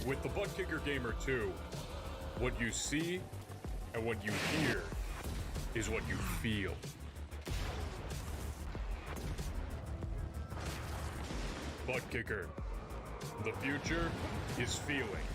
With the Butt Kicker Gamer 2, what you see and what you hear is what you feel. Butt Kicker. The future is feeling.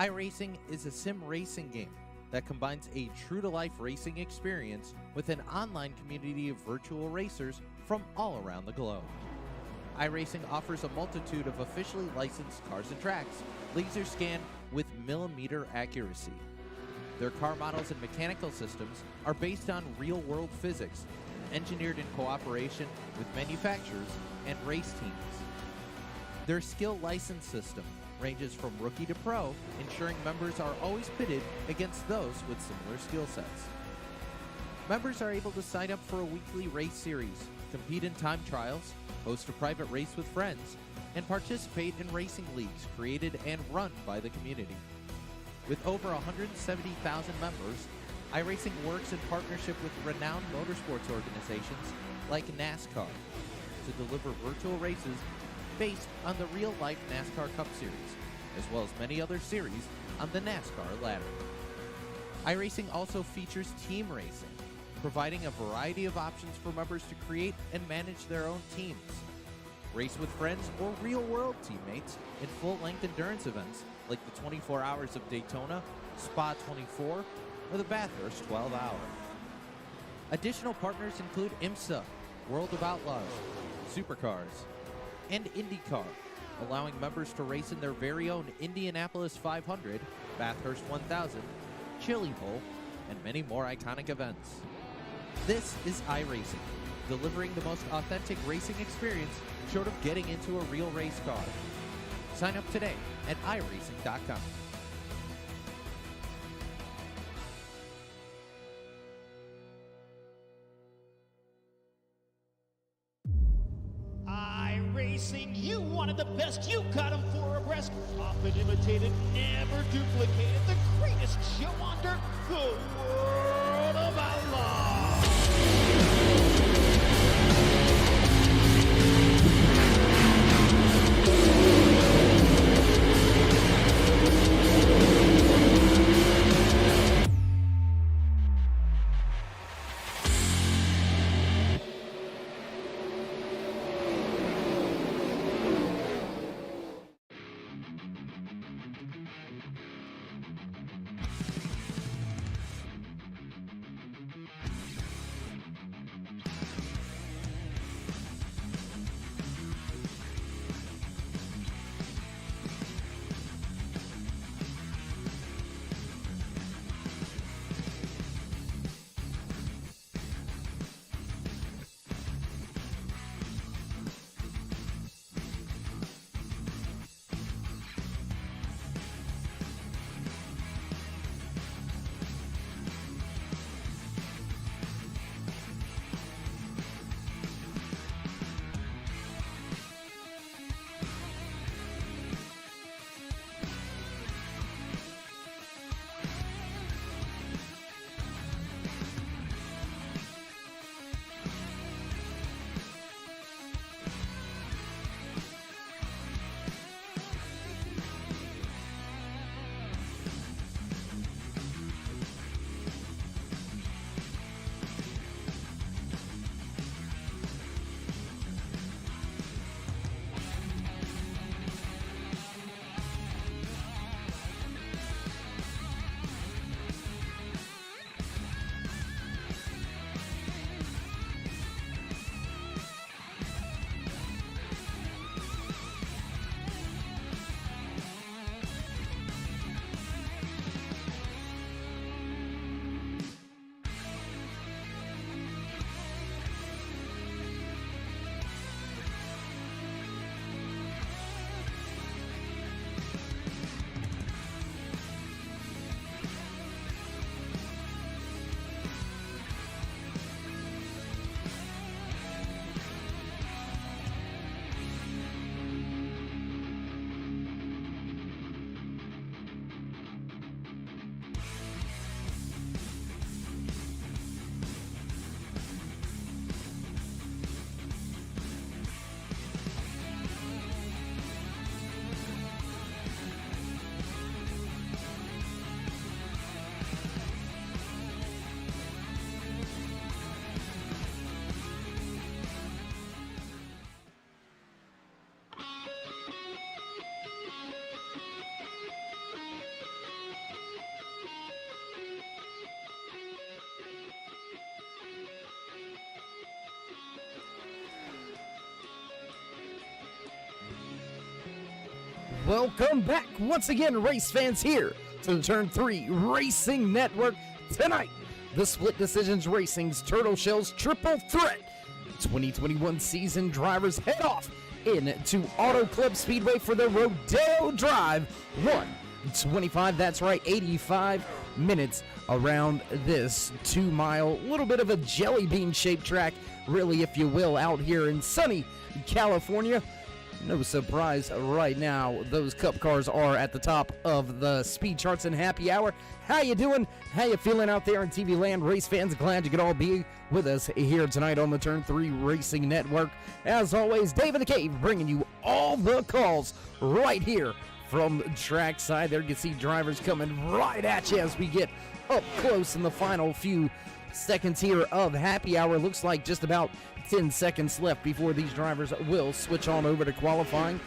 iRacing is a sim racing game that combines a true-to-life racing experience with an online community of virtual racers from all around the globe. iRacing offers a multitude of officially licensed cars and tracks, laser scanned with millimeter accuracy. Their car models and mechanical systems are based on real-world physics, engineered in cooperation with manufacturers and race teams. Their skill license system ranges from rookie to pro, ensuring members are always pitted against those with similar skill sets. Members are able to sign up for a weekly race series, compete in time trials, host a private race with friends, and participate in racing leagues created and run by the community. With over 170,000 members, iRacing works in partnership with renowned motorsports organizations like NASCAR to deliver virtual races based on the real-life NASCAR Cup Series, as well as many other series on the NASCAR ladder. iRacing also features team racing, providing a variety of options for members to create and manage their own teams. Race with friends or real-world teammates in full-length endurance events like the 24 Hours of Daytona, Spa 24, or the Bathurst 12 Hour. Additional partners include IMSA, World of Outlaws, Supercars, and IndyCar, allowing members to race in their very own Indianapolis 500, Bathurst 1000, Chili Bowl, and many more iconic events. This is iRacing, delivering the most authentic racing experience short of getting into a real race car. Sign up today at iRacing.com. iRacing, you wanted the best, you got them 4 abreast, often imitated, never duplicated, the greatest show on dirt, the World of Outlaws. Welcome back once again, race fans, here to the Turn 3 Racing Network. Tonight, the Split Decisions Racing's Turtle Shells Triple Threat 2021 season drivers head off into Auto Club Speedway for the Rodeo Drive 125. That's right, 85 minutes around this 2-mile, little bit of a jelly bean shaped track, really, if you will, out here in sunny California. No surprise right now, those Cup cars are at the top of the speed charts in happy hour. How you doing? How you feeling out there in TV land? Race fans, glad you could all be with us here tonight on the Turn 3 Racing Network. As always, Dave in the Cave bringing you all the calls right here from trackside. There you can see drivers coming right at you as we get up close in the final few seconds here of happy hour. Looks like just about 10 seconds left before these drivers will switch on over to qualifying.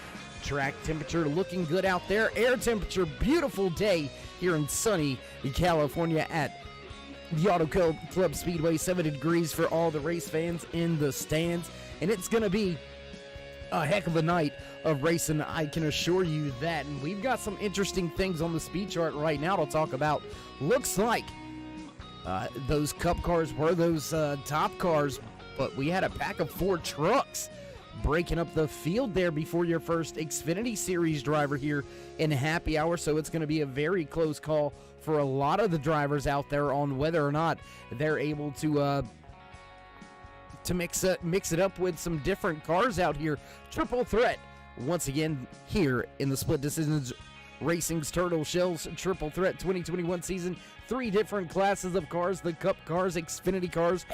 Track temperature looking good out there. Air temperature, beautiful day here in sunny California at the Auto Club Speedway. 70 degrees for all the race fans in the stands. And it's going to be a heck of a night of racing, I can assure you that. And we've got some interesting things on the speed chart right now to talk about. Looks like those Cup cars were those top cars but we had a pack of 4 trucks breaking up the field there before your first Xfinity Series driver here in happy hour. So it's going to be a very close call for a lot of the drivers out there on whether or not they're able to mix it up with some different cars out here. Triple threat once again here in the Split Decisions Racing's Turtle Shells Triple Threat 2021 season. 3 different classes of cars: the Cup cars, Xfinity cars,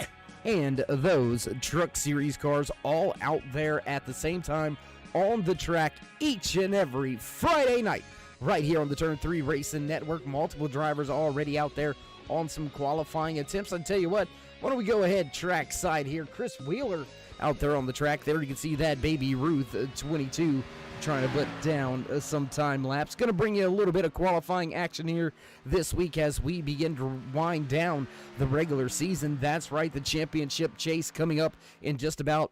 and those Truck Series cars, all out there at the same time on the track each and every Friday night right here on the Turn 3 Racing Network. Multiple drivers already out there on some qualifying attempts. I tell you what, why don't we go ahead track side here? Chris Wheeler out there on the track there. You can see that Baby Ruth 22 trying to put down some time lapse. Going to bring you a little bit of qualifying action here this week as we begin to wind down the regular season. That's right, the championship chase coming up in just about,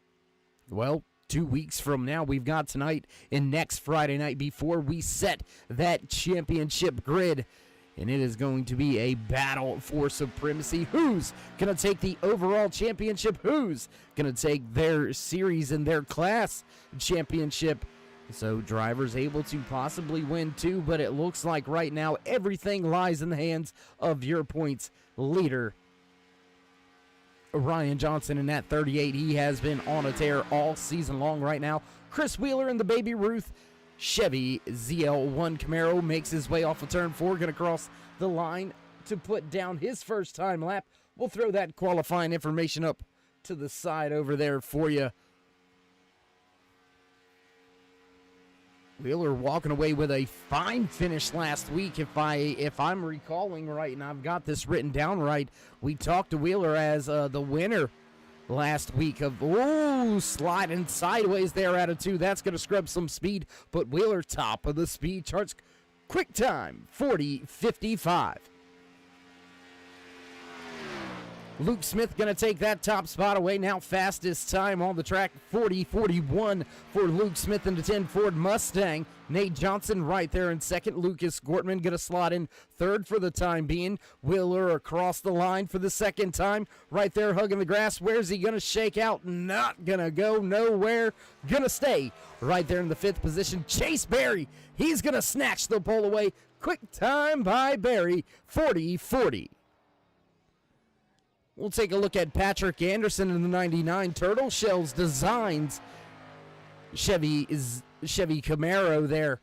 2 weeks from now. We've got tonight and next Friday night before we set that championship grid. And it is going to be a battle for supremacy. Who's going to take the overall championship? Who's going to take their series and their class championship? So drivers able to possibly win too, but it looks like right now everything lies in the hands of your points leader, Ryan Johnson, in that 38. He has been on a tear all season long right now. Chris Wheeler in the Baby Ruth Chevy ZL1 Camaro makes his way off of turn 4, going to cross the line to put down his first time lap. We'll throw that qualifying information up to the side over there for you. Wheeler walking away with a fine finish last week, if I'm recalling right, and I've got this written down right. We talked to Wheeler as the winner last week of sliding sideways there out of 2. That's going to scrub some speed, but Wheeler top of the speed charts. Quick time 40:55. Luke Smith going to take that top spot away. Now fastest time on the track, 40:41 for Luke Smith in the 10 Ford Mustang. Nate Johnson right there in second. Lucas Gortman going to slot in third for the time being. Wheeler across the line for the second time. Right there hugging the grass. Where's he going to shake out? Not going to go nowhere. Going to stay right there in the 5th position. Chase Berry, he's going to snatch the pole away. Quick time by Berry, 40:40. We'll take a look at Patrick Anderson in the 99 Turtle Shells Designs Chevy Camaro there.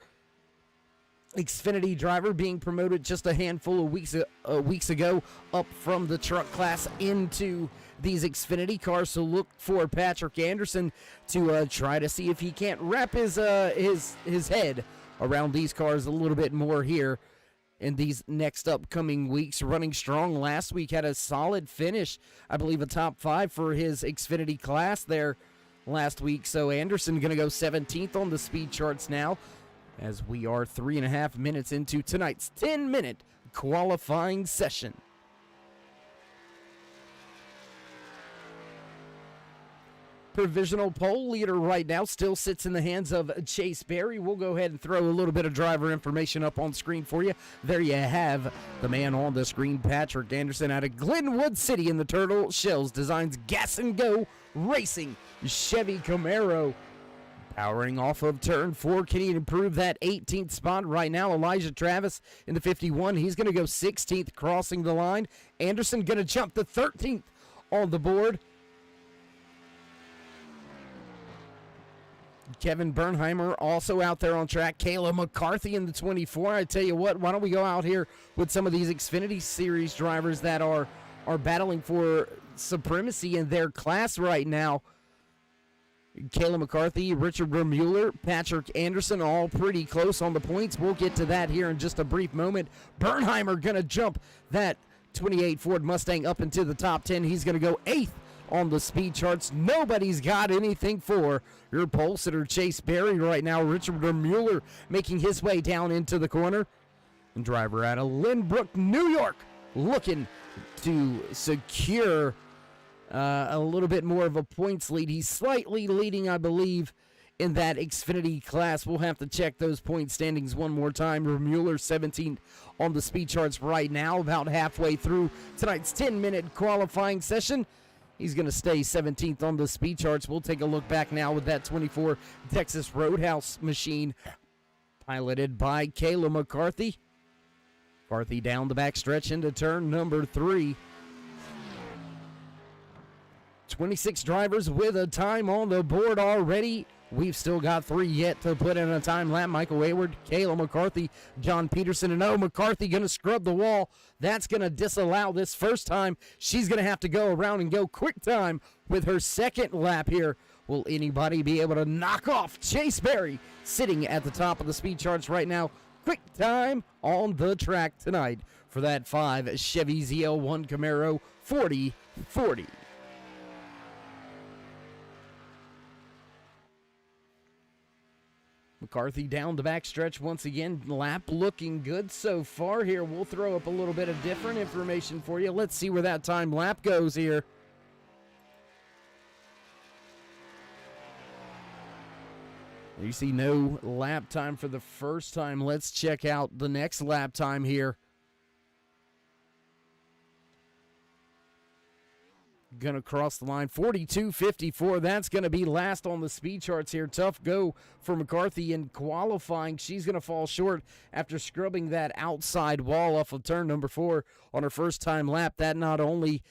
Xfinity driver being promoted just a handful of weeks ago up from the truck class into these Xfinity cars. So look for Patrick Anderson to try to see if he can't wrap his head around these cars a little bit more here in these next upcoming weeks. Running strong last week, had a solid finish, I believe a top 5 for his Xfinity class there last week. So Anderson going to go 17th on the speed charts now, as we are 3.5 minutes into tonight's 10-minute qualifying session. Provisional pole leader right now still sits in the hands of Chase Berry. We'll go ahead and throw a little bit of driver information up on screen for you. There you have the man on the screen, Patrick Anderson out of Glenwood City in the Turtle Shells Designs Gas and Go Racing Chevy Camaro. Powering off of turn 4, can he improve that 18th spot right now? Elijah Travis in the 51, he's going to go 16th crossing the line. Anderson going to jump to 13th on the board. Kevin Bernheimer also out there on track. Kayla McCarthy in the 24. I tell you what, why don't we go out here with some of these Xfinity Series drivers that are battling for supremacy in their class right now. Kayla McCarthy, Richard Mueller, Patrick Anderson, all pretty close on the points. We'll get to that here in just a brief moment. Bernheimer going to jump that 28 Ford Mustang up into the top 10. He's going to go 8th on the speed charts. Nobody's got anything for your pole sitter, Chase Berry, right now. Richard Mueller making his way down into the corner. And driver out of Lynbrook, New York, looking to secure a little bit more of a points lead. He's slightly leading, I believe, in that Xfinity class. We'll have to check those point standings one more time. Mueller 17th on the speed charts right now, about halfway through tonight's 10-minute qualifying session. He's going to stay 17th on the speed charts. We'll take a look back now with that 24 Texas Roadhouse machine piloted by Kayla McCarthy. McCarthy down the backstretch into turn number 3. 26 drivers with a time on the board already. We've still got 3 yet to put in a time lap. Michael Wayward, Kayla McCarthy, John Peterson, and McCarthy going to scrub the wall. That's going to disallow this first time. She's going to have to go around and go quick time with her second lap here. Will anybody be able to knock off Chase Berry, sitting at the top of the speed charts right now? Quick time on the track tonight for that 5 Chevy ZL1 Camaro 40-40. McCarthy down the backstretch once again. Lap looking good so far here. We'll throw up a little bit of different information for you. Let's see where that time lap goes here. You see no lap time for the first time. Let's check out the next lap time here. Gonna cross the line, 42.54. That's gonna be last on the speed charts here. Tough go for McCarthy in qualifying. She's gonna fall short after scrubbing that outside wall off of turn number 4 on her first time lap. That not only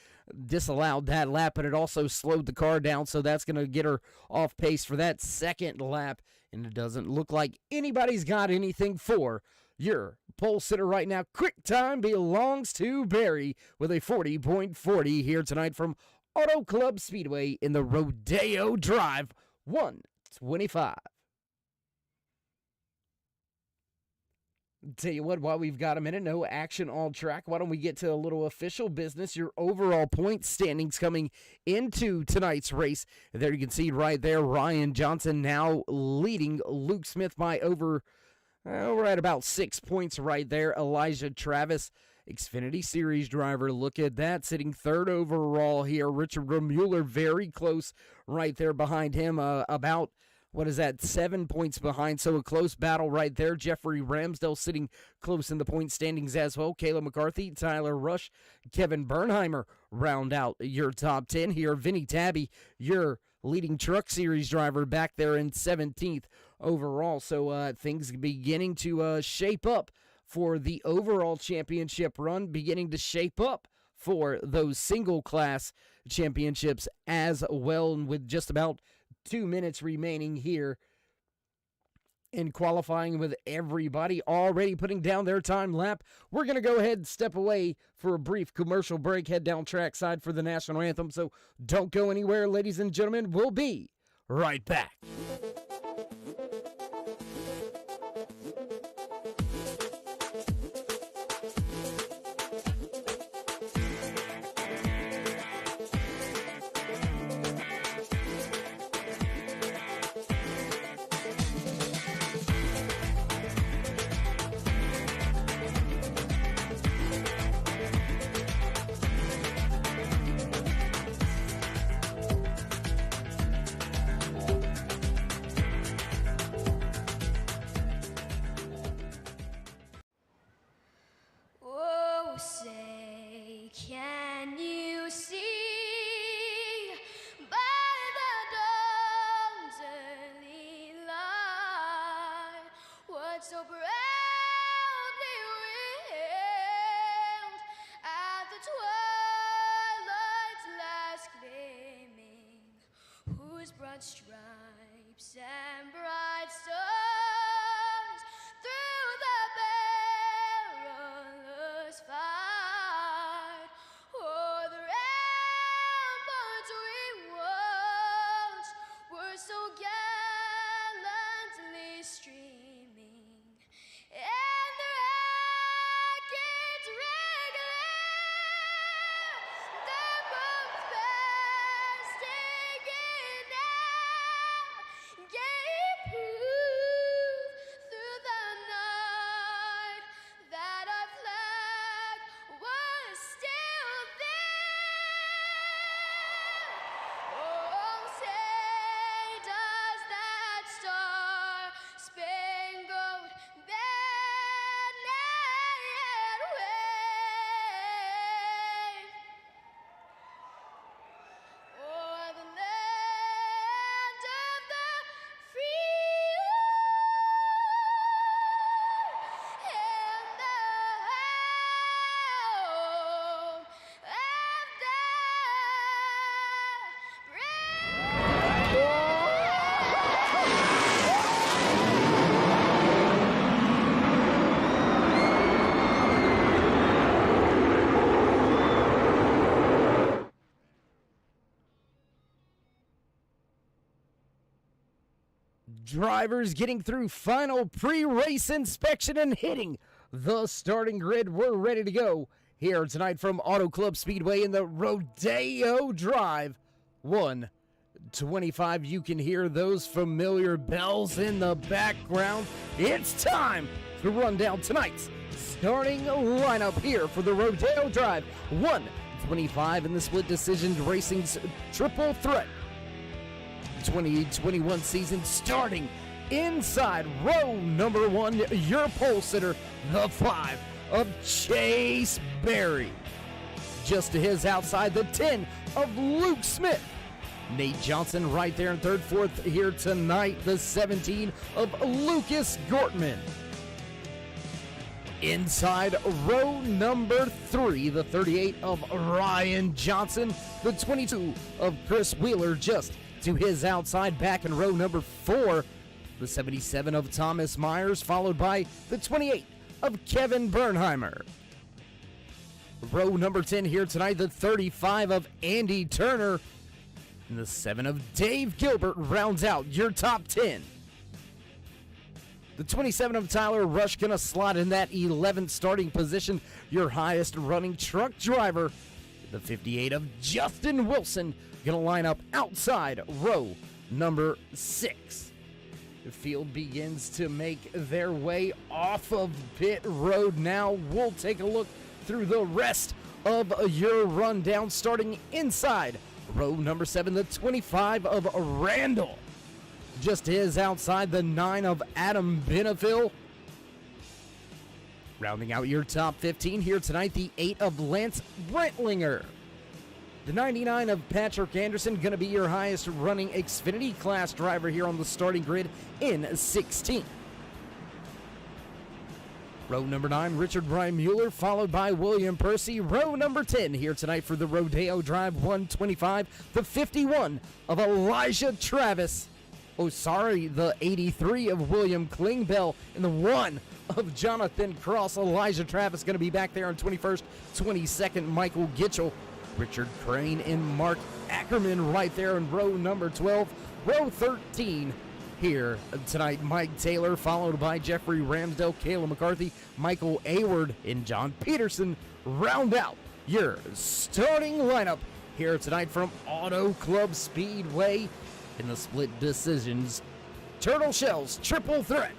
disallowed that lap, but it also slowed the car down, so that's gonna get her off pace for that second lap. And it doesn't look like anybody's got anything for your pole sitter right now. Quick time belongs to Barry with a 40.40 here tonight from Auto Club Speedway in the Rodeo Drive 125. Tell you what, while we've got a minute, no action on track, why don't we get to a little official business? Your overall point standings coming into tonight's race. There you can see right there, Ryan Johnson now leading Luke Smith by over we're at about 6 points right there. Elijah Travis, Xfinity Series driver, look at that, sitting 3rd overall here. Richard Remuller very close right there behind him, about, 7 points behind, so a close battle right there. Jeffrey Ramsdell sitting close in the point standings as well. Kayla McCarthy, Tyler Rush, Kevin Bernheimer round out your top 10 here. Vinny Tabby, your leading Truck Series driver, back there in 17th overall. So things beginning to shape up for the overall championship run, beginning to shape up for those single class championships as well. And with just about 2 minutes remaining here in qualifying, with everybody already putting down their time lap, we're going to go ahead and step away for a brief commercial break, head down trackside for the national anthem. So don't go anywhere, ladies and gentlemen. We'll be right back. So proudly wailed at the twilight's last gleaming, whose broad stripes and bright stars through the perilous fight o'er the ramparts we watched were so gallantly streaming. And the rockets regular, the bombs bursting in air, gave drivers getting through final pre-race inspection and hitting the starting grid. We're ready to go here tonight from Auto Club Speedway in the Rodeo Drive 125. You can hear those familiar bells in the background. It's time to run down tonight's starting lineup here for the Rodeo Drive 125 in the Split Decision Racing's Triple Threat 2021 season, starting inside row number 1, your pole sitter, the 5 of Chase Berry. Just to his outside, the 10 of Luke Smith. Nate Johnson right there in third. Fourth here tonight, the 17 of Lucas Gortman. Inside row number 3, the 38 of Ryan Johnson, the 22 of Chris Wheeler. Just to his outside, back in row number 4, the 77 of Thomas Myers, followed by the 28 of Kevin Bernheimer. Row number 10 here tonight, the 35 of Andy Turner, and the 7 of Dave Gilbert rounds out your top 10. The 27 of Tyler Rush gonna slot in that 11th starting position, your highest running truck driver. The 58 of Justin Wilson gonna line up outside row number 6. The field begins to make their way off of pit road now. We'll take a look through the rest of your rundown, starting inside row number 7, the 25 of Randall. Just his outside, the 9 of Adam Benefill. Rounding out your top 15 here tonight, the 8 of Lance Brentlinger. The 99 of Patrick Anderson, going to be your highest running Xfinity class driver here on the starting grid in 16th. Row number 9, Richard Brian Mueller, followed by William Percy. Row number 10 here tonight for the Rodeo Drive 125, the 51 of Elijah Travis. Oh, sorry, the 83 of William Klingbell, and the 1 of Jonathan Cross. Elijah Travis going to be back there on 21st, 22nd, Michael Gitchell. Richard Crane and Mark Ackerman right there in row number 12. Row 13 here tonight, Mike Taylor, followed by Jeffrey Ramsdale, Kayla McCarthy, Michael Ayward, and John Peterson round out your starting lineup here tonight from Auto Club Speedway in the Split Decisions Turtle Shells Triple Threat,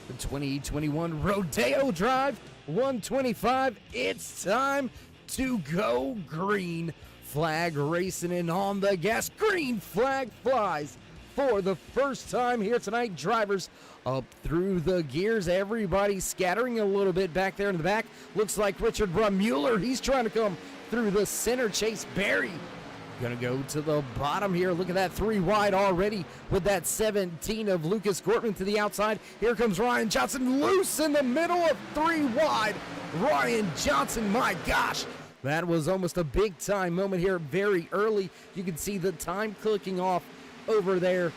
the 2021 Rodeo Drive 125. It's time to go green. Flag racing in on the gas. Green flag flies for the first time here tonight. Drivers up through the gears. Everybody scattering a little bit back there in the back. Looks like Richard Mueller. He's trying to come through the center. Chase Berry gonna go to the bottom here. Look at that, 3 wide already with that 17 of Lucas Gortman to the outside. Here comes Ryan Johnson, loose in the middle of 3 wide. Ryan Johnson, my gosh, that was almost a big time moment here very early. You can see the time clicking off over there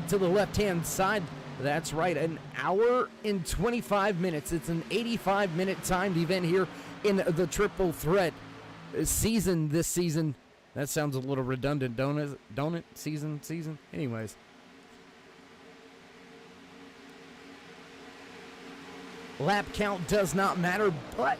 to the left-hand side. That's right, an hour and 25 minutes. It's an 85-minute timed event here in the Triple Threat season this season. That sounds a little redundant, don't it? Season. Anyways. Lap count does not matter, but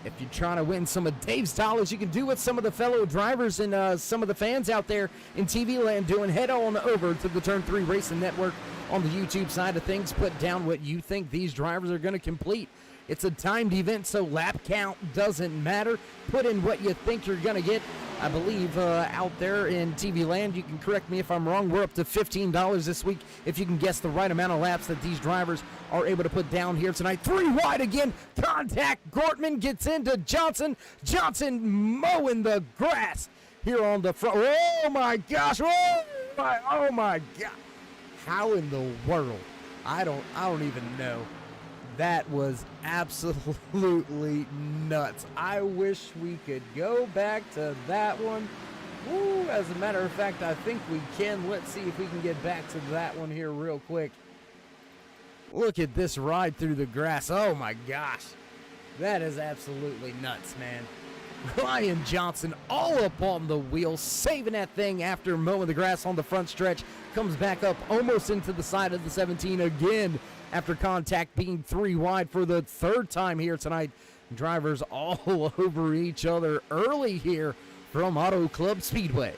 if you're trying to win some of Dave's dollars, you can do what some of the fellow drivers and some of the fans out there in TV land doing. Head on over to the Turn 3 Racing Network on the YouTube side of things. Put down what you think these drivers are going to complete. It's a timed event, so lap count doesn't matter. Put in what you think you're going to get. I believe out there in TV land, you can correct me if I'm wrong, we're up to $15 this week if you can guess the right amount of laps that these drivers are able to put down here tonight. 3 wide again. Contact. Gortman gets into Johnson. Johnson mowing the grass here on the front. Oh, my gosh. Oh, my God. How in the world? I don't even know. That was absolutely nuts. I wish we could go back to that one. Ooh, as a matter of fact, I think we can. Let's see if we can get back to that one here real quick. Look at this ride through the grass. Oh my gosh. That is absolutely nuts, man. Ryan Johnson all up on the wheel, saving that thing after mowing the grass on the front stretch. Comes back up almost into the side of the 17 again after contact being 3 wide for the third time here tonight. Drivers all over each other early here from Auto Club Speedway.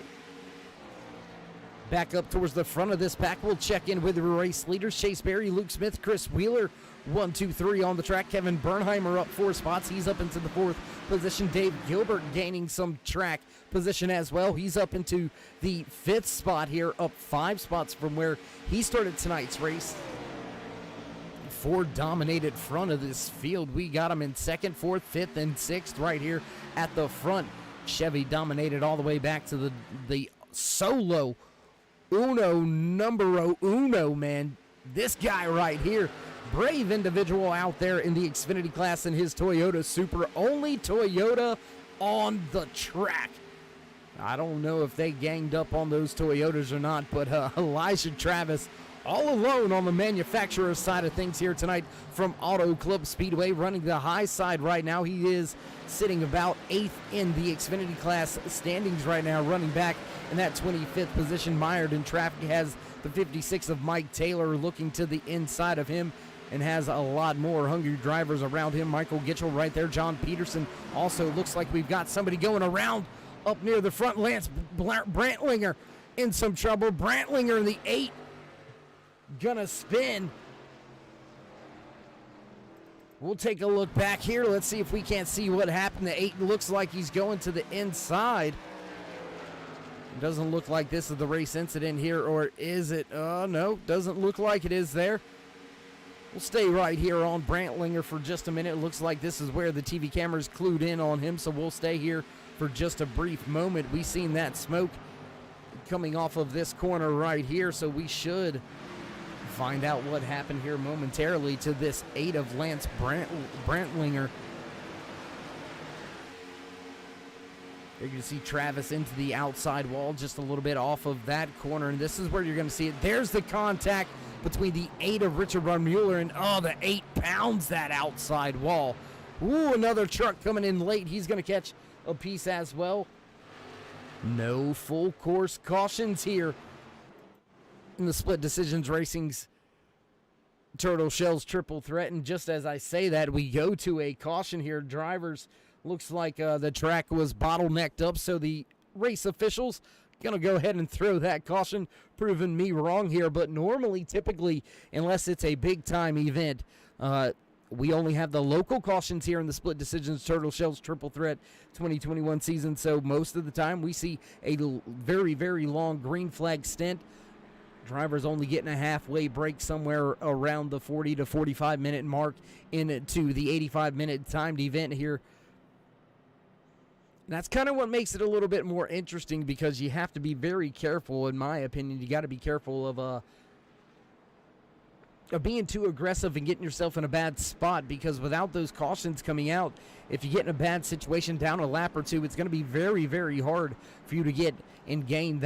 Back up towards the front of this pack, we'll check in with the race leaders. Chase Berry, Luke Smith, Chris Wheeler, 1, 2, 3 on the track. Kevin Bernheimer up 4 spots. He's up into the 4th position. Dave Gilbert gaining some track position as well. He's up into the 5th spot here, up 5 spots from where he started tonight's race. Ford dominated front of this field. We got him in 2nd, 4th, 5th, and 6th right here at the front. Chevy dominated all the way back to the solo numero uno, man. This guy right here, brave individual out there in the Xfinity class in his Toyota Supra. Only Toyota on the track. I don't know if they ganged up on those Toyotas or not, but Elijah Travis all alone on the manufacturer side of things here tonight from Auto Club Speedway, running the high side right now. He is sitting about 8th in the Xfinity class standings right now, running back in that 25th position. Mired in traffic has the 56 of Mike Taylor looking to the inside of him and has a lot more hungry drivers around him. Michael Gitchell right there. John Peterson also looks like we've got somebody going around up near the front. Lance Brantlinger in some trouble. Brantlinger in the 8 gonna spin. We'll take a look back here. Let's see if we can't see what happened. The 8 looks like he's going to the inside. It doesn't look like this is the race incident here, or is it? No, doesn't look like it is there. We'll stay right here on Brantlinger for just a minute. It looks like this is where the TV camera's clued in on him, so we'll stay here for just a brief moment. We seen that smoke coming off of this corner right here, so we should find out what happened here momentarily to this 8 of Lance Brantlinger. You're going to see Travis into the outside wall just a little bit off of that corner, and this is where you're going to see it. There's the contact between the 8 of Richard Von Mueller, and the 8 pounds that outside wall. Ooh, another truck coming in late. He's going to catch a piece as well. No full course cautions here in the Split Decisions Racing's Turtle Shells Triple Threat. And just as I say that, we go to a caution here. Drivers, looks like the track was bottlenecked up, so the race officials going to go ahead and throw that caution, proving me wrong here. But normally, typically, unless it's a big-time event, we only have the local cautions here in the Split Decisions Turtle Shells Triple Threat 2021 season. So most of the time, we see a very, very long green flag stint. Drivers only getting a halfway break somewhere around the 40 to 45 minute mark into the 85-minute timed event here. And that's kind of what makes it a little bit more interesting, because you have to be very careful, in my opinion. You got to be careful of being too aggressive and getting yourself in a bad spot, because without those cautions coming out, if you get in a bad situation down a lap or two, it's going to be very, very hard for you to get and gain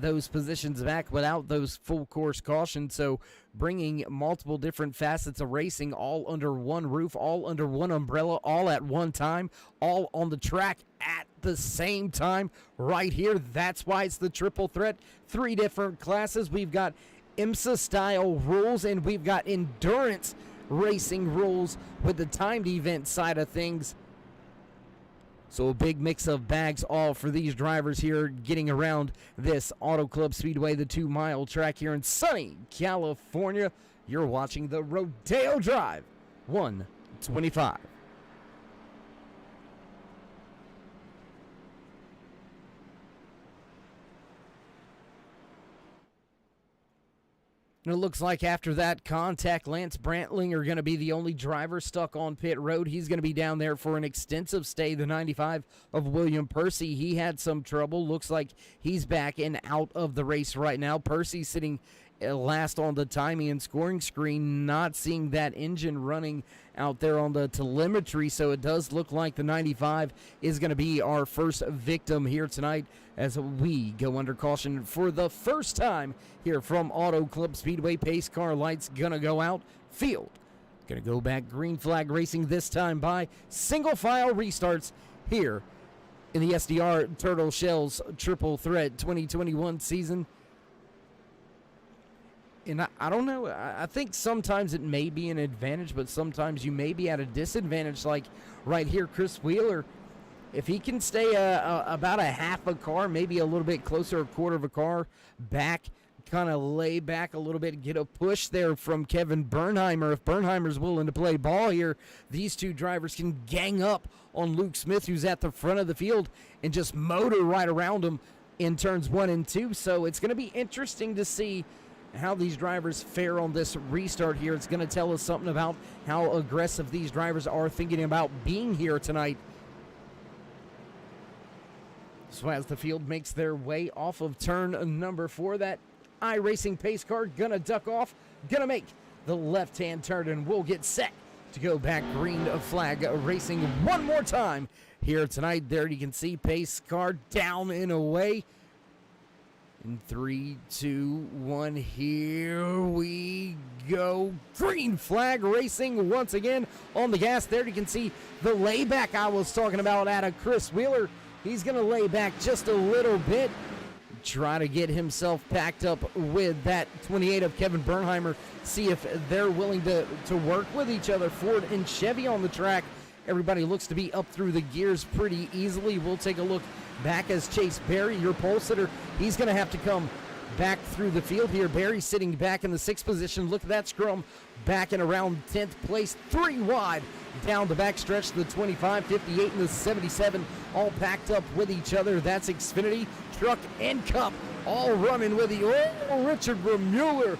those positions back without those full course cautions. So bringing multiple different facets of racing all under one roof, all under one umbrella, all at one time, all on the track at the same time right here. That's why it's the triple threat. 3 different classes. We've got IMSA style rules, and we've got endurance racing rules with the timed event side of things. So a big mix of bags all for these drivers here getting around this Auto Club Speedway, the 2-mile track here in sunny California. You're watching the Rodeo Drive 125. And it looks like after that contact, Lance Brantlinger going to be the only driver stuck on pit road. He's going to be down there for an extensive stay. The 95 of William Percy, he had some trouble. Looks like he's back and out of the race right now. Percy sitting last on the timing and scoring screen, not seeing that engine running out there on the telemetry, so it does look like the 95 is going to be our first victim here tonight as we go under caution for the first time here from Auto Club Speedway. Pace car lights gonna go out. Field gonna go back. Green flag racing this time by single file restarts here in the SDR Turtle Shells Triple Threat 2021 season. And I don't know. I think sometimes it may be an advantage, but sometimes you may be at a disadvantage. Like right here, Chris Wheeler, if he can stay about a half a car, maybe a little bit closer, a quarter of a car back, kind of lay back a little bit, get a push there from Kevin Bernheimer. If Bernheimer's willing to play ball here, these two drivers can gang up on Luke Smith, who's at the front of the field, and just motor right around him in turns 1 and 2. So it's going to be interesting to see how these drivers fare on this restart here. It's going to tell us something about how aggressive these drivers are thinking about being here tonight. So as the field makes their way off of turn number 4, that iRacing pace car gonna duck off, gonna make the left-hand turn, and we'll get set to go back green flag racing one more time here tonight. There you can see pace car down and away. In 3, 2, 1, here we go. Green flag racing once again on the gas. There you can see the layback I was talking about out of Chris Wheeler. He's going to lay back just a little bit, try to get himself packed up with that 28 of Kevin Bernheimer, see if they're willing to work with each other. Ford and Chevy on the track. Everybody looks to be up through the gears pretty easily. We'll take a look back as Chase Berry, your pole sitter, he's going to have to come back through the field here. Berry sitting back in the 6th position. Look at that scrum back in around 10th place, 3 wide down the back stretch. The 25, 58, and the 77 all packed up with each other. That's Xfinity, Truck, and Cup all running with the Richard Remuller.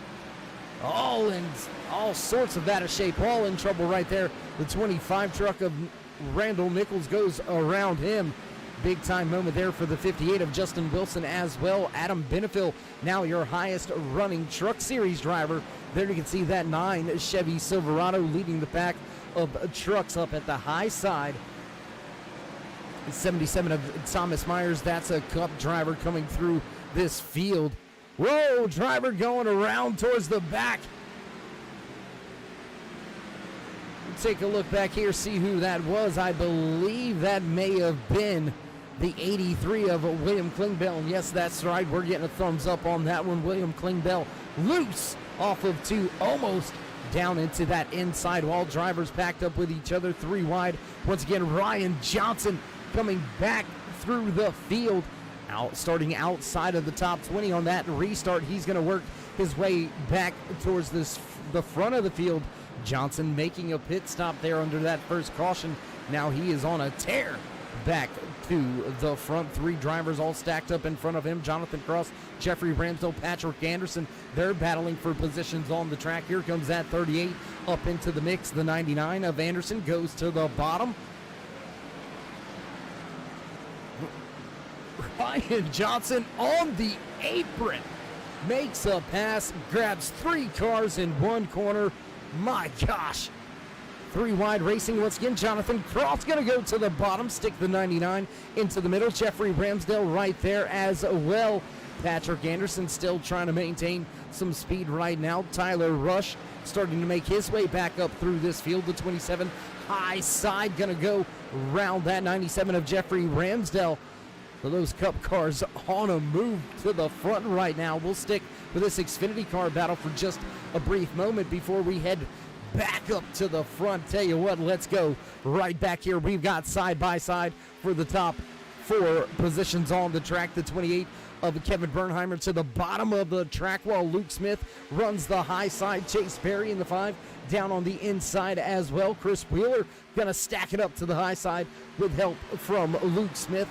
All in all sorts of out of shape, all in trouble right there. The 25 truck of Randall Nichols goes around him. Big time moment there for the 58 of Justin Wilson as well. Adam Benefiel, now your highest running Truck Series driver. There you can see that 9 Chevy Silverado leading the pack of trucks up at the high side. 77 of Thomas Myers, that's a Cup driver coming through this field. Whoa, driver going around towards the back. Take a look back here, see who that was. I believe that may have been the 83 of William Klingbeil. And yes, that's right. We're getting a thumbs up on that one. William Klingbeil loose off of 2, almost down into that inside wall. Drivers packed up with each other, 3 wide. Once again, Ryan Johnson coming back through the field, starting outside of the top 20 on that restart. He's going to work his way back towards the front of the field. Johnson making a pit stop there under that first caution. Now he is on a tear back to the front. 3 drivers all stacked up in front of him. Jonathan Cross, Jeffrey Ramsdell, Patrick Anderson. They're battling for positions on the track. Here comes that 38 up into the mix. The 99 of Anderson goes to the bottom. Ryan Johnson on the apron makes a pass, grabs 3 cars in one corner. My gosh. 3 wide racing once again. Jonathan Cross going to go to the bottom, stick the 99 into the middle. Jeffrey Ramsdell right there as well. Patrick Anderson still trying to maintain some speed right now. Tyler Rush starting to make his way back up through this field. The 27 high side going to go around that 97 of Jeffrey Ramsdell. So those Cup cars on a move to the front right now. We'll stick with this Xfinity car battle for just a brief moment before we head back up to the front. Tell you what, let's go right back here. We've got side by side for the top 4 positions on the track. The 28 of Kevin Bernheimer to the bottom of the track while Luke Smith runs the high side. Chase Berry in the 5 down on the inside as well. Chris Wheeler gonna stack it up to the high side with help from Luke Smith.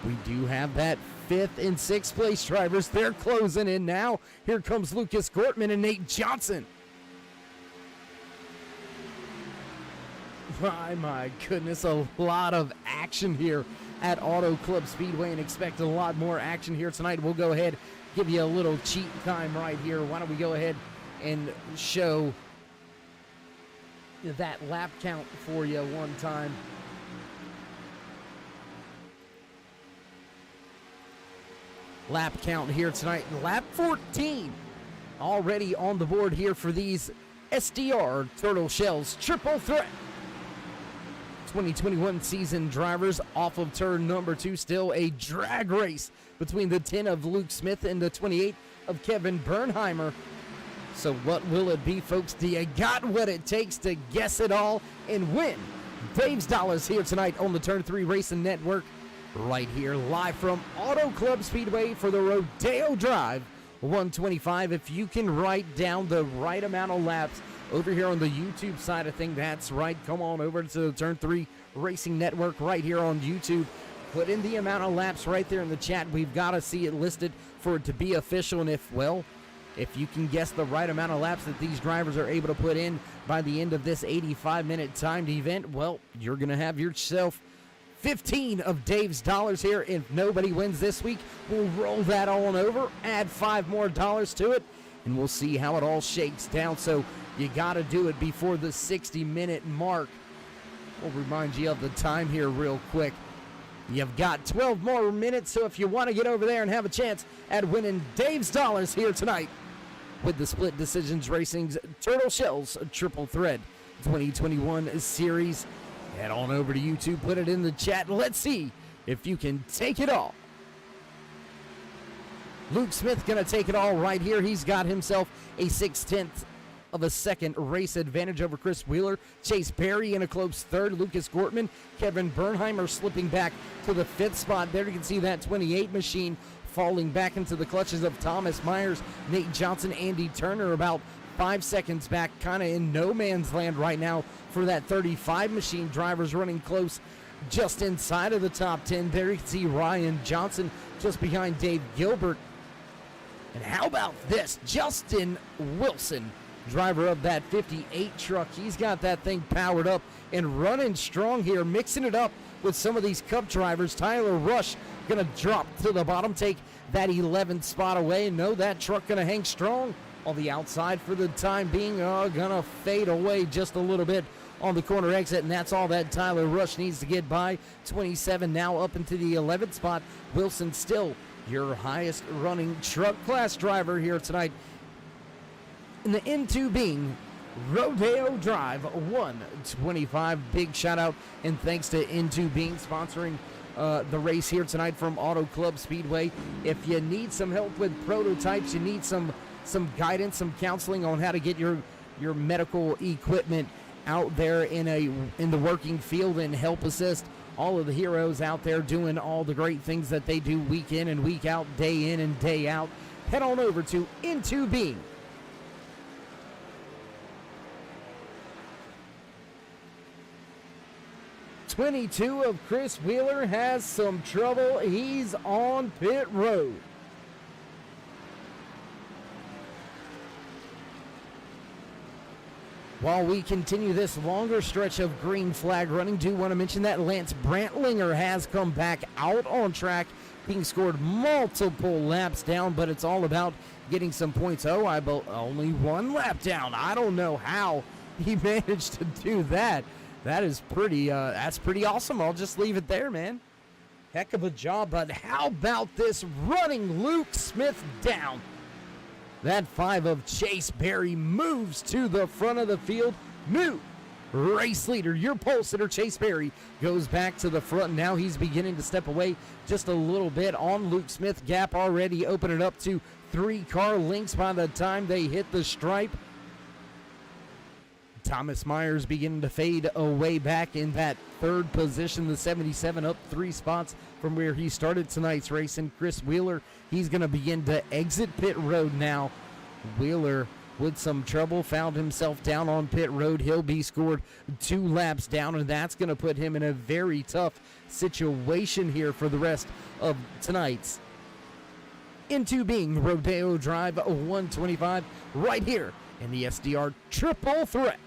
We do have that 5th and 6th place drivers. They're closing in now. Here comes Lucas Gortman and Nate Johnson. My goodness, a lot of action here at Auto Club Speedway, and expect a lot more action here tonight. We'll go ahead, give you a little cheat time right here. Why don't we go ahead and show that lap count for you one time. Lap count here tonight. Lap 14 already on the board here for these SDR Turtle Shells Triple Threat 2021 season drivers off of turn number 2. Still a drag race between the 10 of Luke Smith and the 28 of Kevin Bernheimer. So what will it be, folks? Do you got what it takes to guess it all and win Dave's Dollars here tonight on the Turn 3 Racing Network? Right here, live from Auto Club Speedway for the Rodeo Drive 125. If you can write down the right amount of laps over here on the YouTube side of things, that's right. Come on over to the Turn 3 Racing Network right here on YouTube. Put in the amount of laps right there in the chat. We've got to see it listed for it to be official. And if you can guess the right amount of laps that these drivers are able to put in by the end of this 85-minute timed event, well, you're going to have yourself 15 of Dave's Dollars here. If nobody wins this week, we'll roll that on over, add 5 more dollars to it, and we'll see how it all shakes down. So you got to do it before the 60-minute mark. We'll remind you of the time here real quick. You've got 12 more minutes, so if you want to get over there and have a chance at winning Dave's Dollars here tonight with the Split Decisions Racing's Turtle Shells Triple Thread 2021 series, head on over to YouTube, put it in the chat, and let's see if you can take it all. Luke Smith going to take it all right here. He's got himself a 6/10 of a second race advantage over Chris Wheeler. Chase Berry in a close third. Lucas Gortman, Kevin Bernheimer slipping back to the 5th spot. There you can see that 28 machine falling back into the clutches of Thomas Myers, Nate Johnson, Andy Turner about 5 seconds back, kind of in no man's land right now for that 35 machine. Drivers running close just inside of the top 10. There you can see Ryan Johnson just behind Dave Gilbert. And how about this? Justin Wilson, driver of that 58 truck. He's got that thing powered up and running strong here, mixing it up with some of these Cup drivers. Tyler Rush going to drop to the bottom, take that 11th spot away. No, that truck going to hang strong on the outside for the time being. Going to fade away just a little bit on the corner exit, and that's all that Tyler Rush needs to get by. 27 now up into the 11th spot. Wilson still your highest running truck class driver here tonight in the N2 being Rodeo Drive 125. Big shout out and thanks to N2 being sponsoring the race here tonight from Auto Club Speedway. If you need some help with prototypes, you need some guidance, some counseling on how to get your medical equipment out there in the working field and help assist all of the heroes out there doing all the great things that they do week in and week out, day in and day out, head on over to N2 Being. '22 of Chris Wheeler has some trouble. He's on pit road. While we continue this longer stretch of green flag running, do want to mention that Lance Brantlinger has come back out on track, being scored multiple laps down, but it's all about getting some points. Oh, only 1 lap down. I don't know how he managed to do that. That is that's pretty awesome. I'll just leave it there, man. Heck of a job, but how about this running Luke Smith down? That 5 of Chase Berry moves to the front of the field. New race leader, your pole sitter, Chase Berry, goes back to the front. Now he's beginning to step away just a little bit on Luke Smith. Gap already opening up to 3 car lengths by the time they hit the stripe. Thomas Myers beginning to fade away back in that 3rd position. The 77 up 3 spots from where he started tonight's race. And Chris Wheeler, he's going to begin to exit pit road now. Wheeler with some trouble found himself down on pit road. He'll be scored 2 laps down, and that's going to put him in a very tough situation here for the rest of tonight's N2 Being Rodeo Drive 125 right here in the SDR Triple Threat.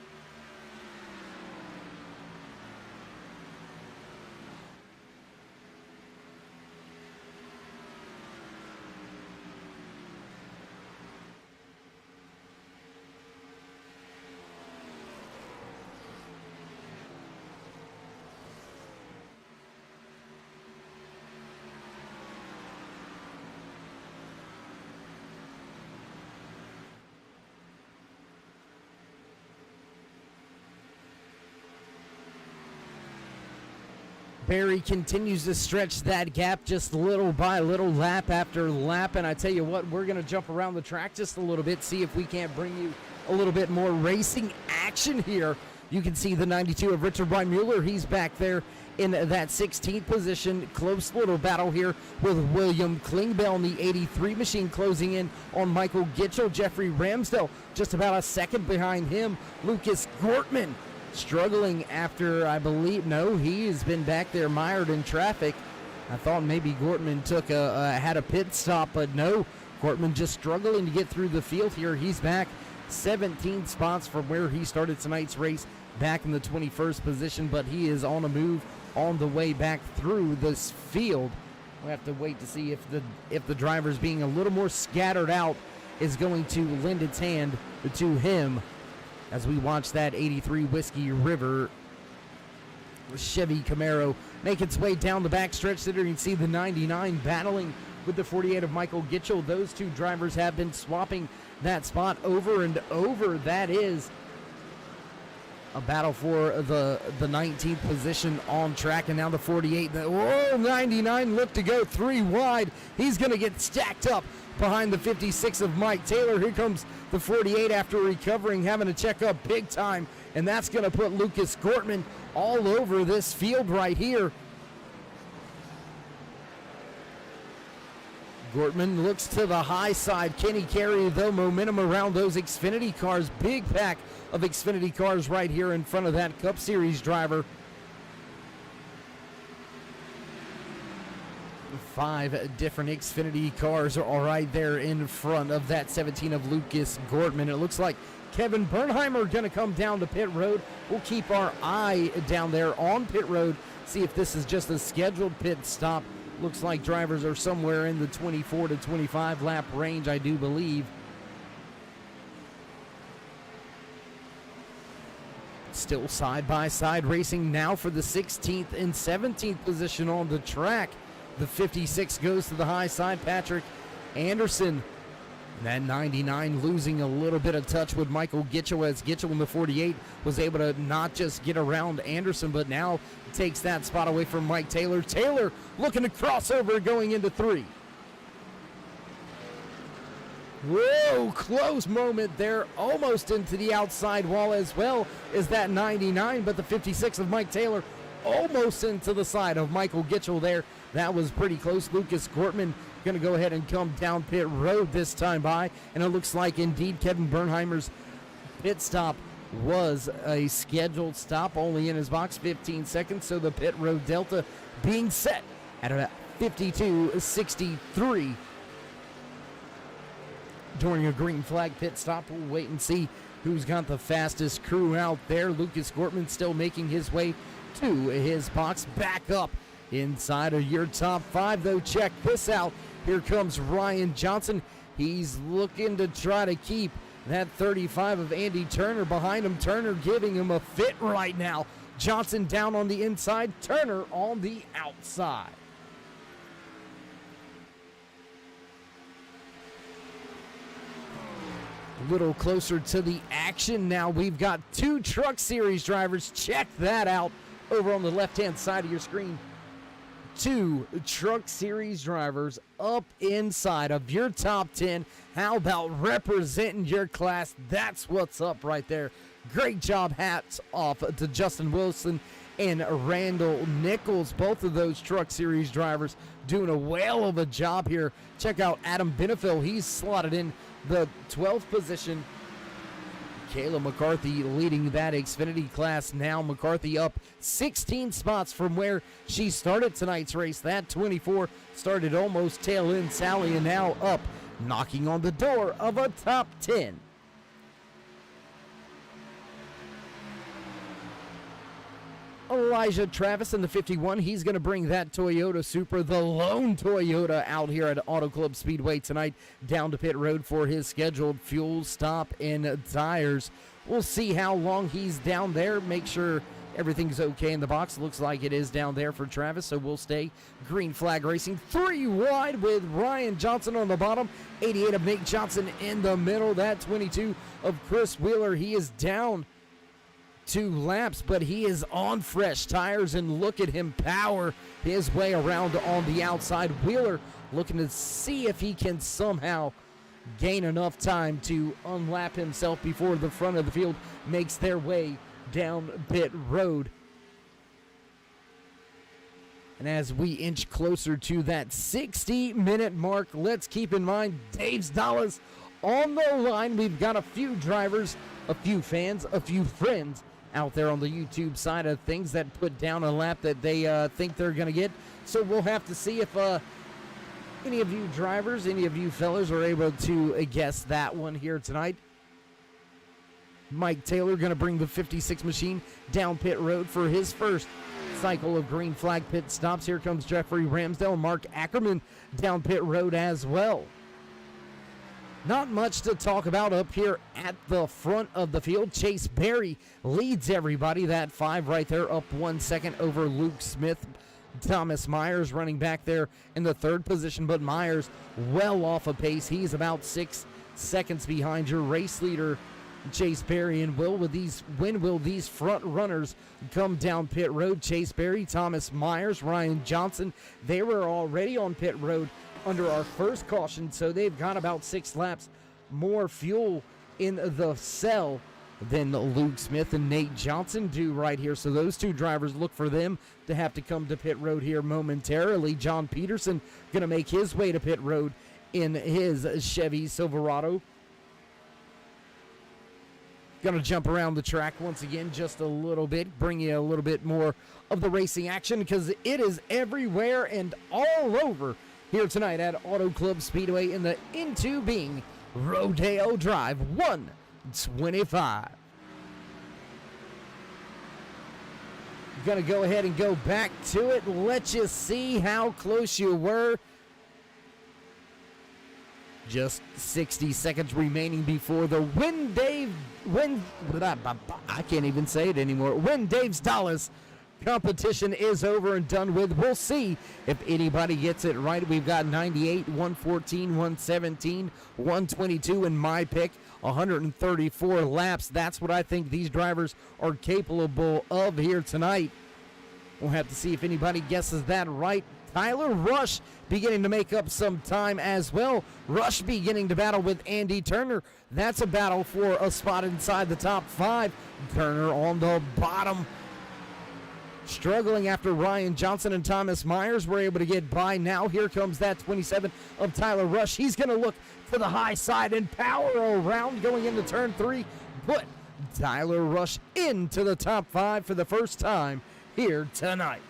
Barry continues to stretch that gap just little by little, lap after lap. And I tell you what, we're going to jump around the track just a little bit, see if we can't bring you a little bit more racing action here. You can see the 92 of Richard Weinmuller. He's back there in that 16th position. Close little battle here with William Klingbeil, the 83 machine, closing in on Michael Gitchell. Jeffrey Ramsdell just about a second behind him. Lucas Gortman struggling after, I believe, no, he has been back there mired in traffic. I thought maybe Gortman had a pit stop, but no, Gortman just struggling to get through the field here. He's back 17 spots from where he started tonight's race, back in the 21st position, but he is on a move on the way back through this field. We'll have to wait to see if the drivers being a little more scattered out is going to lend its hand to him as we watch that 83 Whiskey River Chevy Camaro make its way down the backstretch there. You can see the 99 battling with the 48 of Michael Gitchell. Those two drivers have been swapping that spot over and over. That is a battle for the 19th position on track, and now the 48. Whoa, 99 looked to go 3 wide. He's going to get stacked up behind the 56 of Mike Taylor. Here comes the 48 after recovering, having to check up big time, and that's going to put Lucas Gortman all over this field right here. Gortman looks to the high side. Can he carry the momentum around those Xfinity cars? Big pack of Xfinity cars right here in front of that Cup Series driver. 5 different Xfinity cars are right there in front of that 17 of Lucas Gortman. It looks like Kevin Bernheimer going to come down to pit road. We'll keep our eye down there on pit road, see if this is just a scheduled pit stop. Looks like drivers are somewhere in the 24 to 25 lap range, I do believe. Still side-by-side racing now for the 16th and 17th position on the track. The 56 goes to the high side, Patrick Anderson. That 99 losing a little bit of touch with Michael Gitchell, as Gitchell in the 48 was able to not just get around Anderson, but now takes that spot away from Mike Taylor. Taylor looking to cross over going into 3. Whoa, close moment there, almost into the outside wall as well as that 99, but the 56 of Mike Taylor almost into the side of Michael Gitchell there. That was pretty close. Lucas Gortman going to go ahead and come down pit road this time by, and it looks like indeed Kevin Bernheimer's pit stop was a scheduled stop, only in his box 15 seconds, so the pit road delta being set at about 52.63 during a green flag pit stop. We'll wait and see who's got the fastest crew out there. Lucas Gortman still making his way to his box, back up inside of your top 5, though. Check this out. Here comes Ryan Johnson. He's looking to try to keep that 35 of Andy Turner behind him. Turner giving him a fit right now. Johnson down on the inside, Turner on the outside. A little closer to the action now. We've got 2 Truck Series drivers. Check that out over on the left-hand side of your screen. 2 Truck Series drivers up inside of your top 10. How about representing your class? That's what's up right there. Great job. Hats off to Justin Wilson and Randall Nichols. Both of those Truck Series drivers doing a whale of a job here. Check out Adam Benefiel. He's slotted in the 12th position. Kayla McCarthy leading that Xfinity class now. McCarthy up 16 spots from where she started tonight's race. That 24 started almost tail end Sally, and now up, knocking on the door of a top 10. Elijah Travis in the 51. He's going to bring that Toyota Supra, the lone Toyota, out here at Auto Club Speedway tonight, down to pit road for his scheduled fuel stop and tires. We'll see how long he's down there. Make sure everything's okay in the box. Looks like it is down there for Travis, so we'll stay green flag racing. 3 wide with Ryan Johnson on the bottom. 88 of Nate Johnson in the middle. That 22 of Chris Wheeler. He is down 2 laps, but he is on fresh tires, and look at him power his way around on the outside. Wheeler looking to see if he can somehow gain enough time to unlap himself before the front of the field makes their way down pit road. And as we inch closer to that 60-minute mark, let's keep in mind Dave's dollars on the line. We've got a few drivers, a few fans, a few friends out there on the YouTube side of things that put down a lap that they think they're going to get. So we'll have to see if any of you drivers, any of you fellas are able to guess that one here tonight. Mike Taylor going to bring the 56 machine down pit road for his first cycle of green flag pit stops. Here comes Jeffrey Ramsdale, Mark Ackerman down pit road as well. Not much to talk about up here at the front of the field. Chase Berry leads everybody. That 5 right there, up 1 second over Luke Smith. Thomas Myers running back there in the 3rd position, but Myers well off of pace. He's about 6 seconds behind your race leader, Chase Berry. And when will these front runners come down pit road? Chase Berry, Thomas Myers, Ryan Johnson, they were already on pit road under our first caution, so they've got about 6 laps more fuel in the cell than Luke Smith and Nate Johnson do right here. So those 2 drivers, look for them to have to come to pit road here momentarily. John Peterson going to make his way to pit road in his Chevy Silverado. Going to jump around the track once again just a little bit, bring you a little bit more of the racing action because it is everywhere and all over here tonight at Auto Club Speedway in the into being Rodeo Drive 125. Gonna go ahead and go back to it. Let you see how close you were. Just 60 seconds remaining before the I can't even say it anymore. Win Dave's Dollars competition is over and done with. We'll see if anybody gets it right. We've got 98, 114, 117, 122 in my pick, 134 laps. That's what I think these drivers are capable of here tonight. We'll have to see if anybody guesses that right. Tyler Rush beginning to make up some time as well. Rush beginning to battle with Andy Turner. That's a battle for a spot inside the top 5. Turner on the bottom, struggling after Ryan Johnson and Thomas Myers were able to get by. Now here comes that 27 of Tyler Rush. He's going to look to the high side and power around going into turn 3. Put Tyler Rush into the top 5 for the first time here tonight.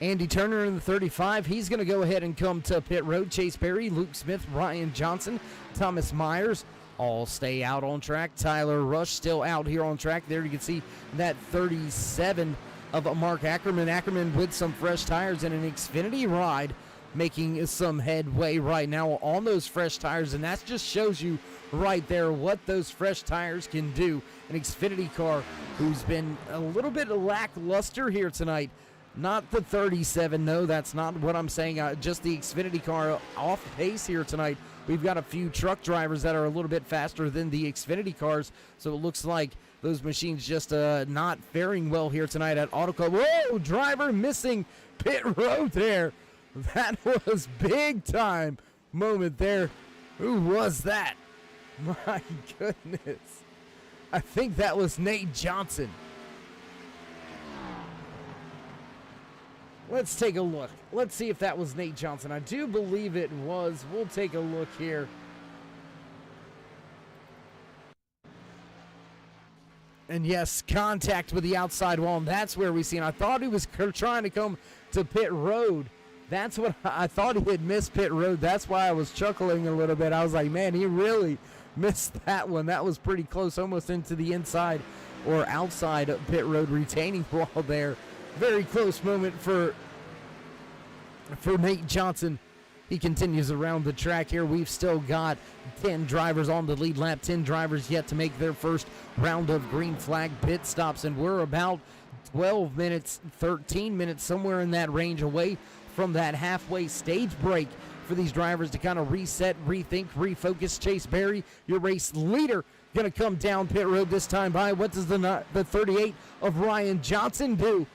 Andy Turner in the 35, he's going to go ahead and come to pit road. Chase Berry, Luke Smith, Ryan Johnson, Thomas Myers all stay out on track. Tyler Rush still out here on track. There you can see that 37 of Mark Ackerman. Ackerman with some fresh tires and an Xfinity ride making some headway right now on those fresh tires, and that just shows you right there what those fresh tires can do. An Xfinity car who's been a little bit lackluster here tonight. Not the 37, no, that's not what I'm saying. Just the Xfinity car off pace here tonight. We've got a few truck drivers that are a little bit faster than the Xfinity cars, so it looks like those machines just not faring well here tonight at Auto Club. Whoa, driver missing pit road there. That was big time moment there. Who was that? My goodness. I think that was Nate Johnson. Let's take a look. Let's see if that was Nate Johnson. I do believe it was. We'll take a look here. And yes, contact with the outside wall, and that's where we see it. I thought he was trying to come to pit road. That's what I thought he had missed pit road. That's why I was chuckling a little bit. I was like, man, he really missed that one. That was pretty close, almost into the inside or outside of pit road retaining wall there. Very close moment for Nate Johnson. He continues around the track here. We've still got 10 drivers on the lead lap, 10 drivers yet to make their first round of green flag pit stops, and we're about 12 minutes, 13 minutes, somewhere in that range away from that halfway stage break for these drivers to kind of reset, rethink, refocus. Chase Berry, your race leader, going to come down pit road this time by. What does the 38 of Ryan Johnson do?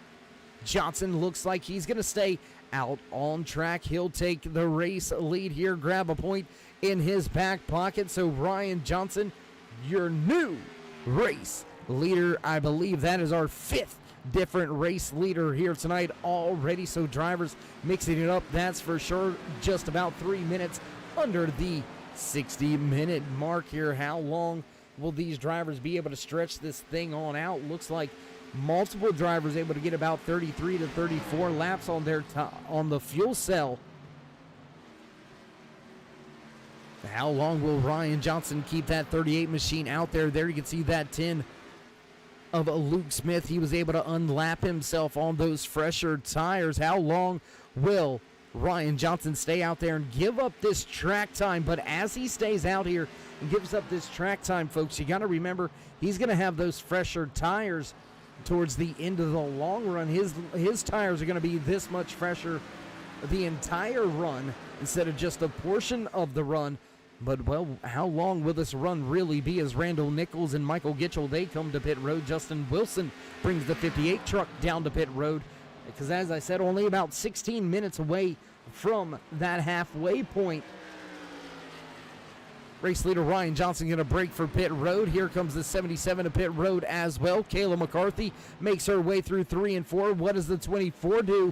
Johnson looks like he's going to stay out on track. He'll take the race lead here, grab a point in his back pocket. So Ryan Johnson, your new race leader. I believe that is our fifth different race leader here tonight already. So drivers mixing it up, that's for sure. Just about 3 minutes under the 60-minute mark here. How long will these drivers be able to stretch this thing on out? Looks like multiple drivers able to get about 33 to 34 laps on their on the fuel cell. How long will Ryan Johnson keep that 38 machine out there? There you can see that 10 of Luke Smith. He was able to unlap himself on those fresher tires. How long will Ryan Johnson stay out there and give up this track time? But as he stays out here and gives up this track time, folks, you got to remember he's going to have those fresher tires towards the end of the long run. His tires are going to be this much fresher the entire run instead of just a portion of the run. But, well, how long will this run really be as Randall Nichols and Michael Gitchell, they come to pit road. Justin Wilson brings the 58 truck down to pit road because, as I said, only about 16 minutes away from that halfway point. Race leader Ryan Johnson going to break for pit road. Here comes the 77 to pit road as well. Kayla McCarthy makes her way through 3 and 4. What does the 24 do?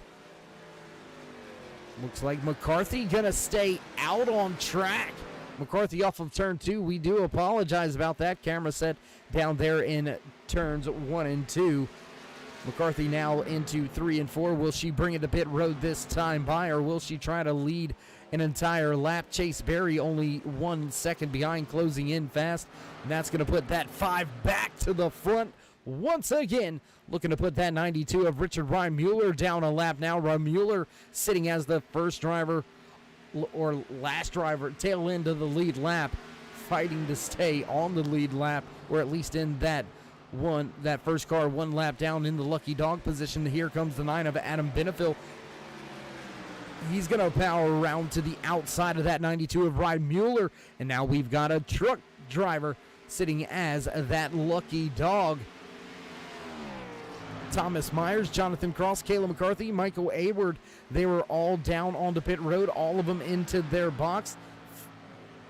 Looks like McCarthy going to stay out on track. McCarthy off of turn 2. We do apologize about that. Camera set down there in turns 1 and 2. McCarthy now into 3 and 4. Will she bring it to pit road this time by, or will she try to lead an entire lap? Chase Berry only 1 second behind, closing in fast. And that's going to put that 5 back to the front once again. Looking to put that 92 of Richard Reimmuller down a lap now. Reimmuller sitting as the first driver or last driver, tail end of the lead lap, fighting to stay on the lead lap, or at least in that first car 1 lap down in the lucky dog position. Here comes the 9 of Adam Benefiel. He's going to power around to the outside of that 92 of Ryan Mueller. And now we've got a truck driver sitting as that lucky dog. Thomas Myers, Jonathan Cross, Kayla McCarthy, Michael Ayward, they were all down onto pit road, all of them into their box.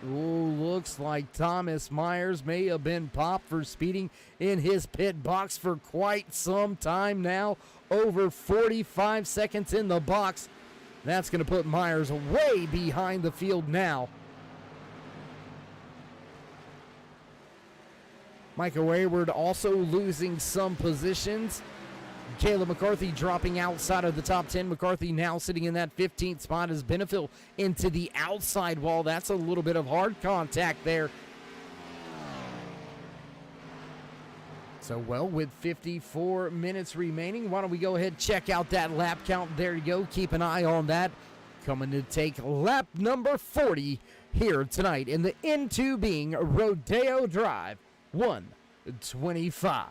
Ooh, looks like Thomas Myers may have been popped for speeding in his pit box for quite some time now. Over 45 seconds in the box. That's going to put Myers way behind the field now. Michael Ayward also losing some positions. Kayla McCarthy dropping outside of the top 10. McCarthy now sitting in that 15th spot as Benefiel into the outside wall. That's a little bit of hard contact there. So, well, with 54 minutes remaining, why don't we go ahead and check out that lap count. There you go. Keep an eye on that. Coming to take lap number 40 here tonight in the N2 being Rodeo Drive 125.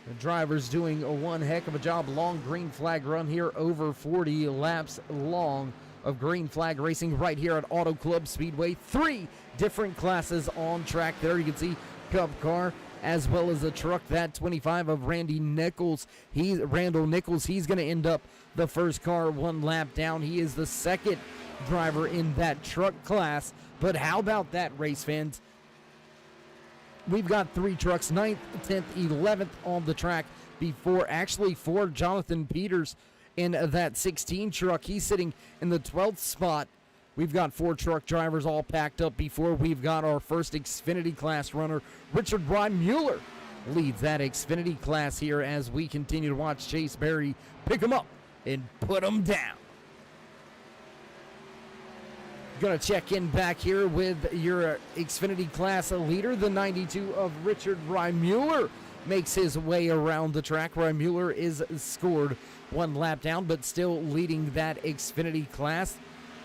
The driver's doing one heck of a job. Long green flag run here, over 40 laps long of green flag racing right here at Auto Club Speedway. 3 different classes on track there. You can see Cup car as well as a truck. That 25 of Randall Nichols, he's going to end up the first car 1 lap down. He is the second driver in that truck class. But how about that, race fans? We've got 3 trucks, 9th, 10th, 11th on the track for Jonathan Peters in that 16 truck. He's sitting in the 12th spot. We've got 4 truck drivers all packed up before we've got our first Xfinity class runner. Richard Reimmuller leads that Xfinity class here as we continue to watch Chase Berry pick him up and put him down. Going to check in back here with your Xfinity class leader. The 92 of Richard Reimmuller makes his way around the track. Reimmuller is scored 1 lap down, but still leading that Xfinity class.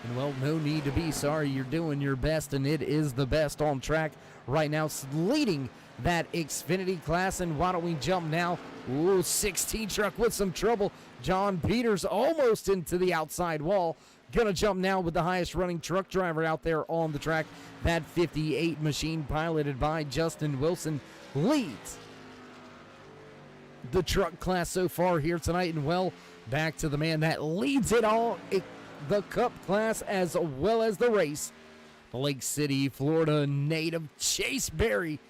And, well, no need to be sorry. You're doing your best, and it is the best on track right now, leading that Xfinity class. And why don't we jump now? Ooh, 16 truck with some trouble. John Peters almost into the outside wall. Gonna jump now with the highest running truck driver out there on the track. That 58 machine piloted by Justin Wilson leads the truck class so far here tonight. And well, back to the man that leads it all, the Cup class as well as the race. Lake City, Florida native Chase Berry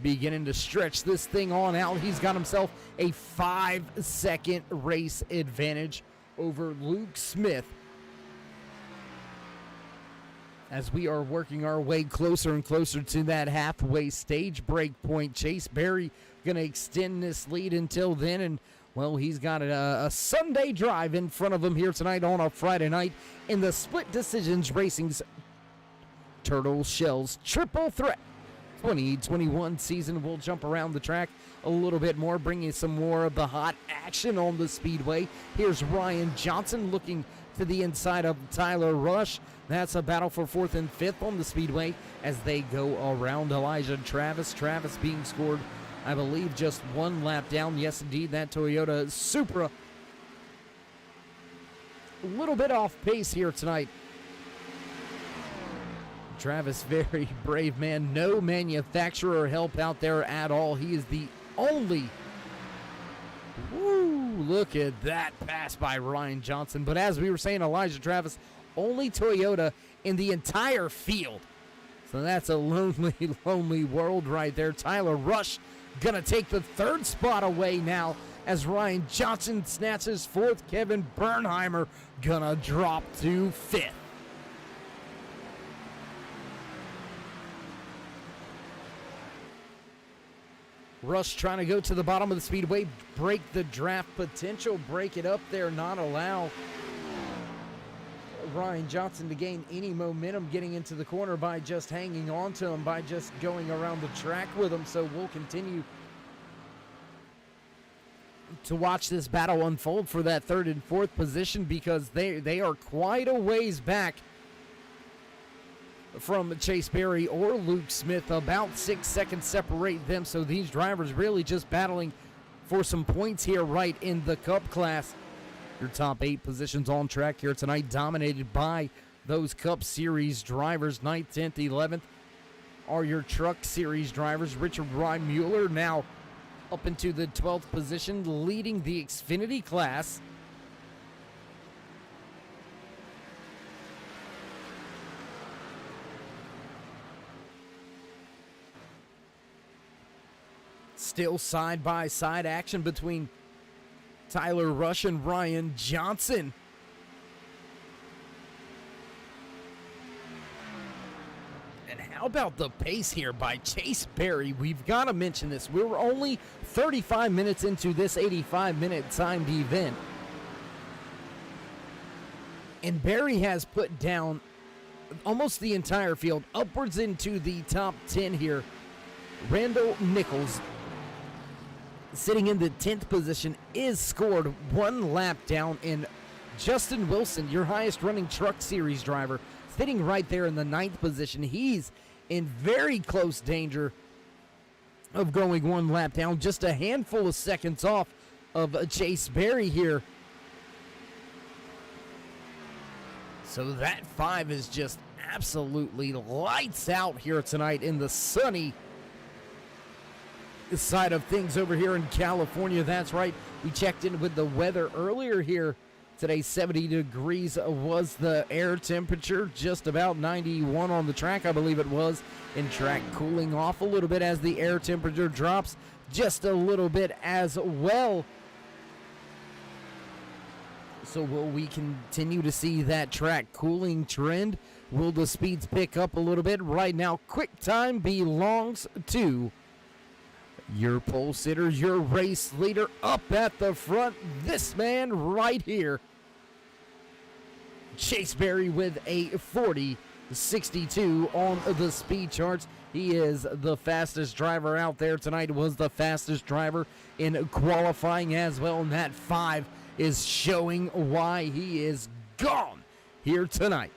beginning to stretch this thing on out. He's got himself a 5-second race advantage over Luke Smith. As we are working our way closer and closer to that halfway stage break point, Chase Berry going to extend this lead until then. And, well, he's got a Sunday drive in front of him here tonight on a Friday night in the Split Decisions Racing's Turtle Shells Triple Threat 2021 season. We'll jump around the track a little bit more, bring you some more of the hot action on the speedway. Here's Ryan Johnson looking to the inside of Tyler Rush. That's a battle for 4th and 5th on the speedway as they go around Elijah Travis. Travis being scored, I believe, just one lap down. Yes, indeed, that Toyota Supra. A little bit off pace here tonight. Travis, very brave man. No manufacturer help out there at all. He is the only. Woo, look at that pass by Ryan Johnson. But as we were saying, Elijah Travis, only Toyota in the entire field. So that's a lonely, lonely world right there. Tyler Rush gonna take the 3rd spot away now as Ryan Johnson snatches 4th. Kevin Bernheimer gonna drop to 5th. Rush trying to go to the bottom of the speedway, break the draft potential, break it up there, not allow Ryan Johnson to gain any momentum getting into the corner by just hanging on to him, by just going around the track with him. So we'll continue to watch this battle unfold for that 3rd and 4th position because they are quite a ways back from Chase Berry or Luke Smith. About 6 seconds separate them, so these drivers really just battling for some points here right in the Cup class. Your top 8 positions on track here tonight dominated by those Cup Series drivers. 9th, 10th, 11th are your Truck Series drivers. Richard Mueller now up into the 12th position, leading the Xfinity class. Still side-by-side action between Tyler Rush and Ryan Johnson. And how about the pace here by Chase Berry? We've got to mention this. We were only 35 minutes into this 85-minute timed event. And Berry has put down almost the entire field, upwards into the top 10 here. Randall Nichols, sitting in the 10th position, is scored 1 lap down. And Justin Wilson, your highest running Truck Series driver, sitting right there in the 9th position. He's in very close danger of going 1 lap down, just a handful of seconds off of Chase Berry here. So that 5 is just absolutely lights out here tonight in the sunny side of things over here in California. That's right, we checked in with the weather earlier here today. 70 degrees was the air temperature, just about 91 on the track, I believe it was. In track cooling off a little bit as the air temperature drops just a little bit as well. So will we continue to see that track cooling trend? Will the speeds pick up a little bit? Right now, quick time belongs to your pole sitter, your race leader up at the front, this man right here. Chase Berry with a 40.62 on the speed charts. He is the fastest driver out there tonight, was the fastest driver in qualifying as well, and that 5 is showing why he is gone here tonight.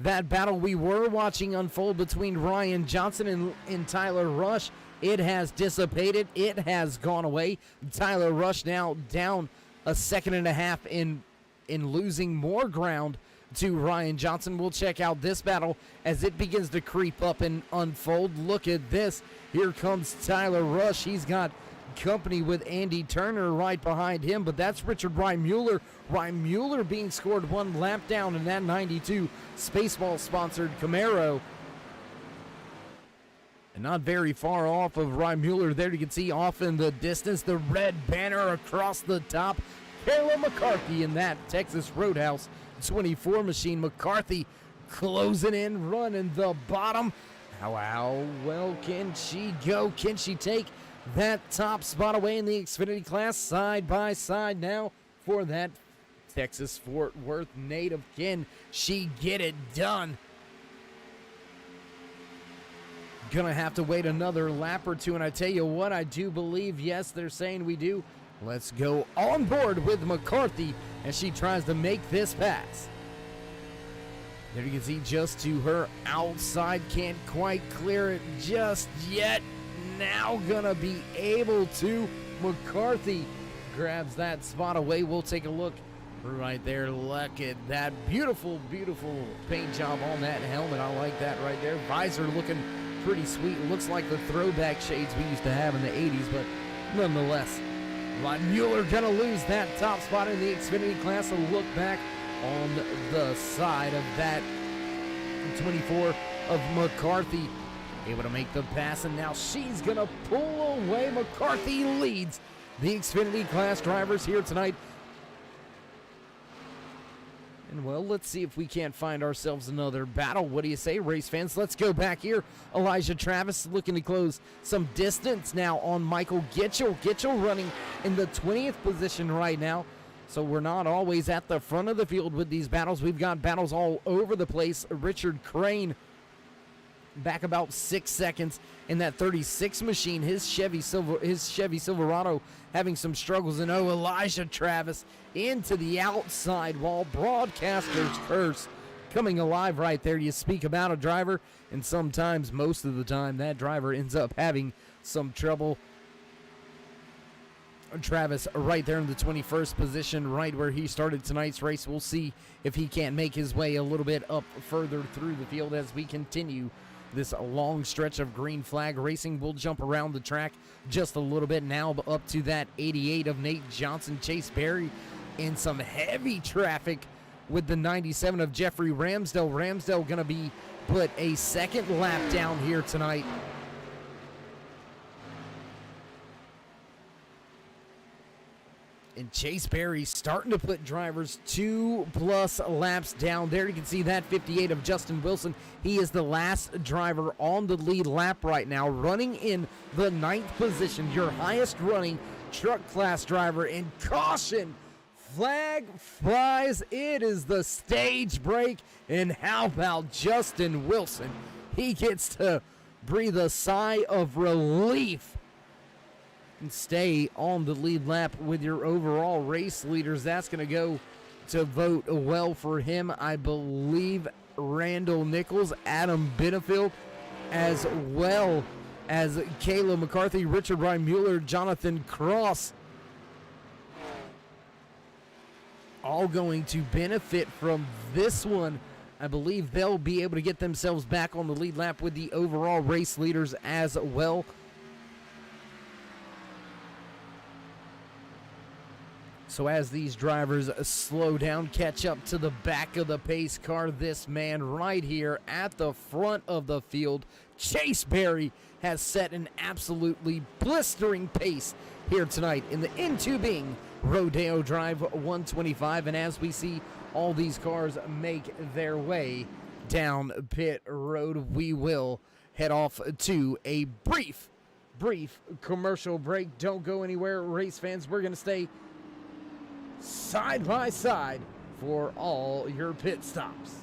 that battle we were watching unfold between Ryan Johnson and Tyler Rush, it has dissipated. It has gone away. Tyler Rush now down a second and a half in losing more ground to Ryan Johnson. We'll check out this battle as it begins to creep up and unfold. Look at this. Here comes Tyler Rush. He's got company with Andy Turner right behind him, but that's Richard Reimuller. Reimuller being scored one lap down in that 92 Spaceball-sponsored Camaro. And not very far off of Reimuller there. You can see off in the distance the red banner across the top. Kayla McCarthy in that Texas Roadhouse 24 machine. McCarthy closing in, running the bottom. How well can she go? Can she take that top spot away in the Xfinity class? Side by side now for that Texas Fort Worth native. Can she get it done? Gonna have to wait another lap or two, and I tell you what, I do believe, yes, they're saying we do. Let's go on board with McCarthy as she tries to make this pass. There you can see just to her outside, can't quite clear it just yet. Now gonna be able to. McCarthy grabs that spot away. We'll take a look right there. Look at that beautiful, beautiful paint job on that helmet. I like that right there. Visor looking pretty sweet. Looks like the throwback shades we used to have in the 80s, but nonetheless, Mueller gonna lose that top spot in the Xfinity class. A look back on the side of that 24 of McCarthy. Able to make the pass, and now she's gonna pull away. McCarthy leads the Xfinity class drivers here tonight. And well, let's see if we can't find ourselves another battle. What do you say, race fans? Let's go back here. Elijah Travis looking to close some distance now on Michael Gitchell. Gitchell running in the 20th position right now. So we're not always at the front of the field with these battles. We've got battles all over the place. Richard Crane back about 6 seconds in that 36 machine. His Chevy Silverado having some struggles. And Elijah Travis into the outside wall. Broadcaster's curse coming alive right there. You speak about a driver, and sometimes, most of the time, that driver ends up having some trouble. Travis right there in the 21st position, right where he started tonight's race. We'll see if he can't make his way a little bit up further through the field as we continue this long stretch of green flag racing. We'll jump around the track just a little bit now, but up to that 88 of Nate Johnson. Chase Berry in some heavy traffic with the 97 of Jeffrey Ramsdell. Ramsdell going to be put a second lap down here tonight. And Chase Berry starting to put drivers 2+ laps down. There you can see that 58 of Justin Wilson. He is the last driver on the lead lap right now, running in the 9th position. Your highest running truck class driver. And caution, flag flies. It is the stage break. And how about Justin Wilson? He gets to breathe a sigh of relief and stay on the lead lap with your overall race leaders. That's going to go to vote well for him. I believe Randall Nichols, Adam Benefield, as well as Kayla McCarthy, Richard Reimuller, Jonathan Cross, all going to benefit from this one. I believe they'll be able to get themselves back on the lead lap with the overall race leaders as well. So as these drivers slow down, catch up to the back of the pace car, this man right here at the front of the field, Chase Berry, has set an absolutely blistering pace here tonight in the N2 Rodeo Drive 125. And as we see all these cars make their way down pit road, we will head off to a brief commercial break. Don't go anywhere, race fans. We're going to stay side by side for all your pit stops.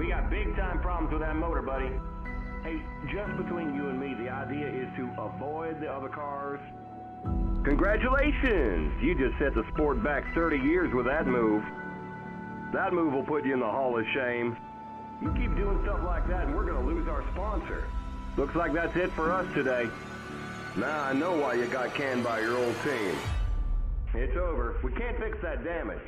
We got big-time problems with that motor, buddy. Hey, just between you and me, the idea is to avoid the other cars. Congratulations! You just set the sport back 30 years with that move. That move will put you in the Hall of Shame. You keep doing stuff like that and we're gonna lose our sponsor. Looks like that's it for us today. Now I know why you got canned by your old team. It's over. We can't fix that damage.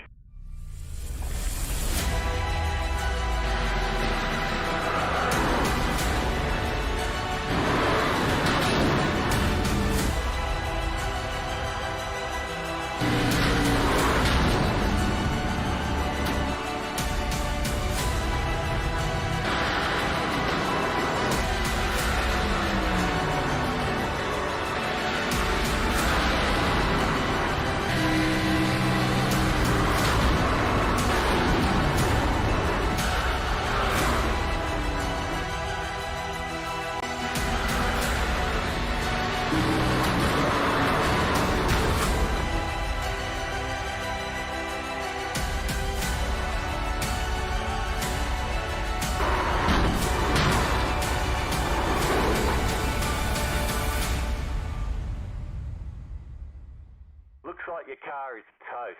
Looks like your car is toast.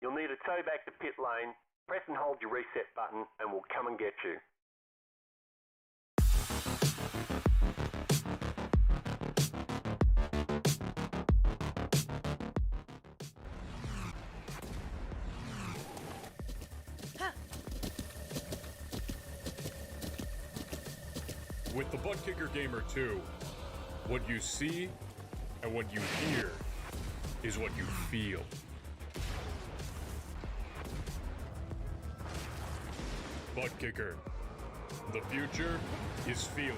You'll need a tow back to pit lane, press and hold your reset button, and we'll come and get you. With the Butt Kicker Gamer 2, what you see and what you hear is what you feel. Butt Kicker. The future is feeling.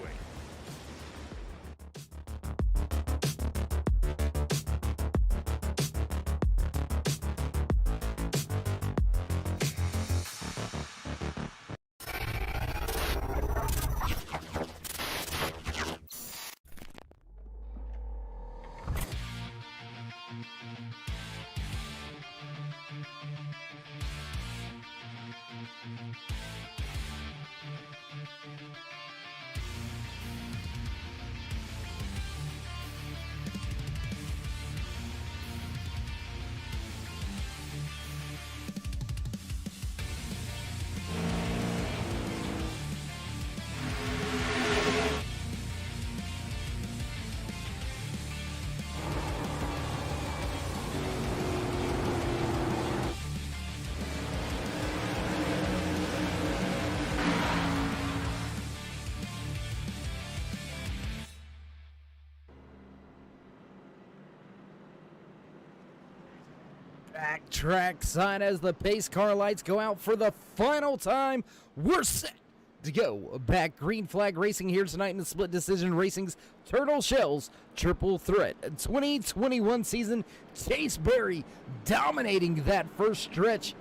Backtrack side as the pace car lights go out for the final time. We're set to go back. Green flag racing here tonight in the Split Decision Racing's Turtle Shells Triple Threat 2021 season. Chase Berry dominating that first stretch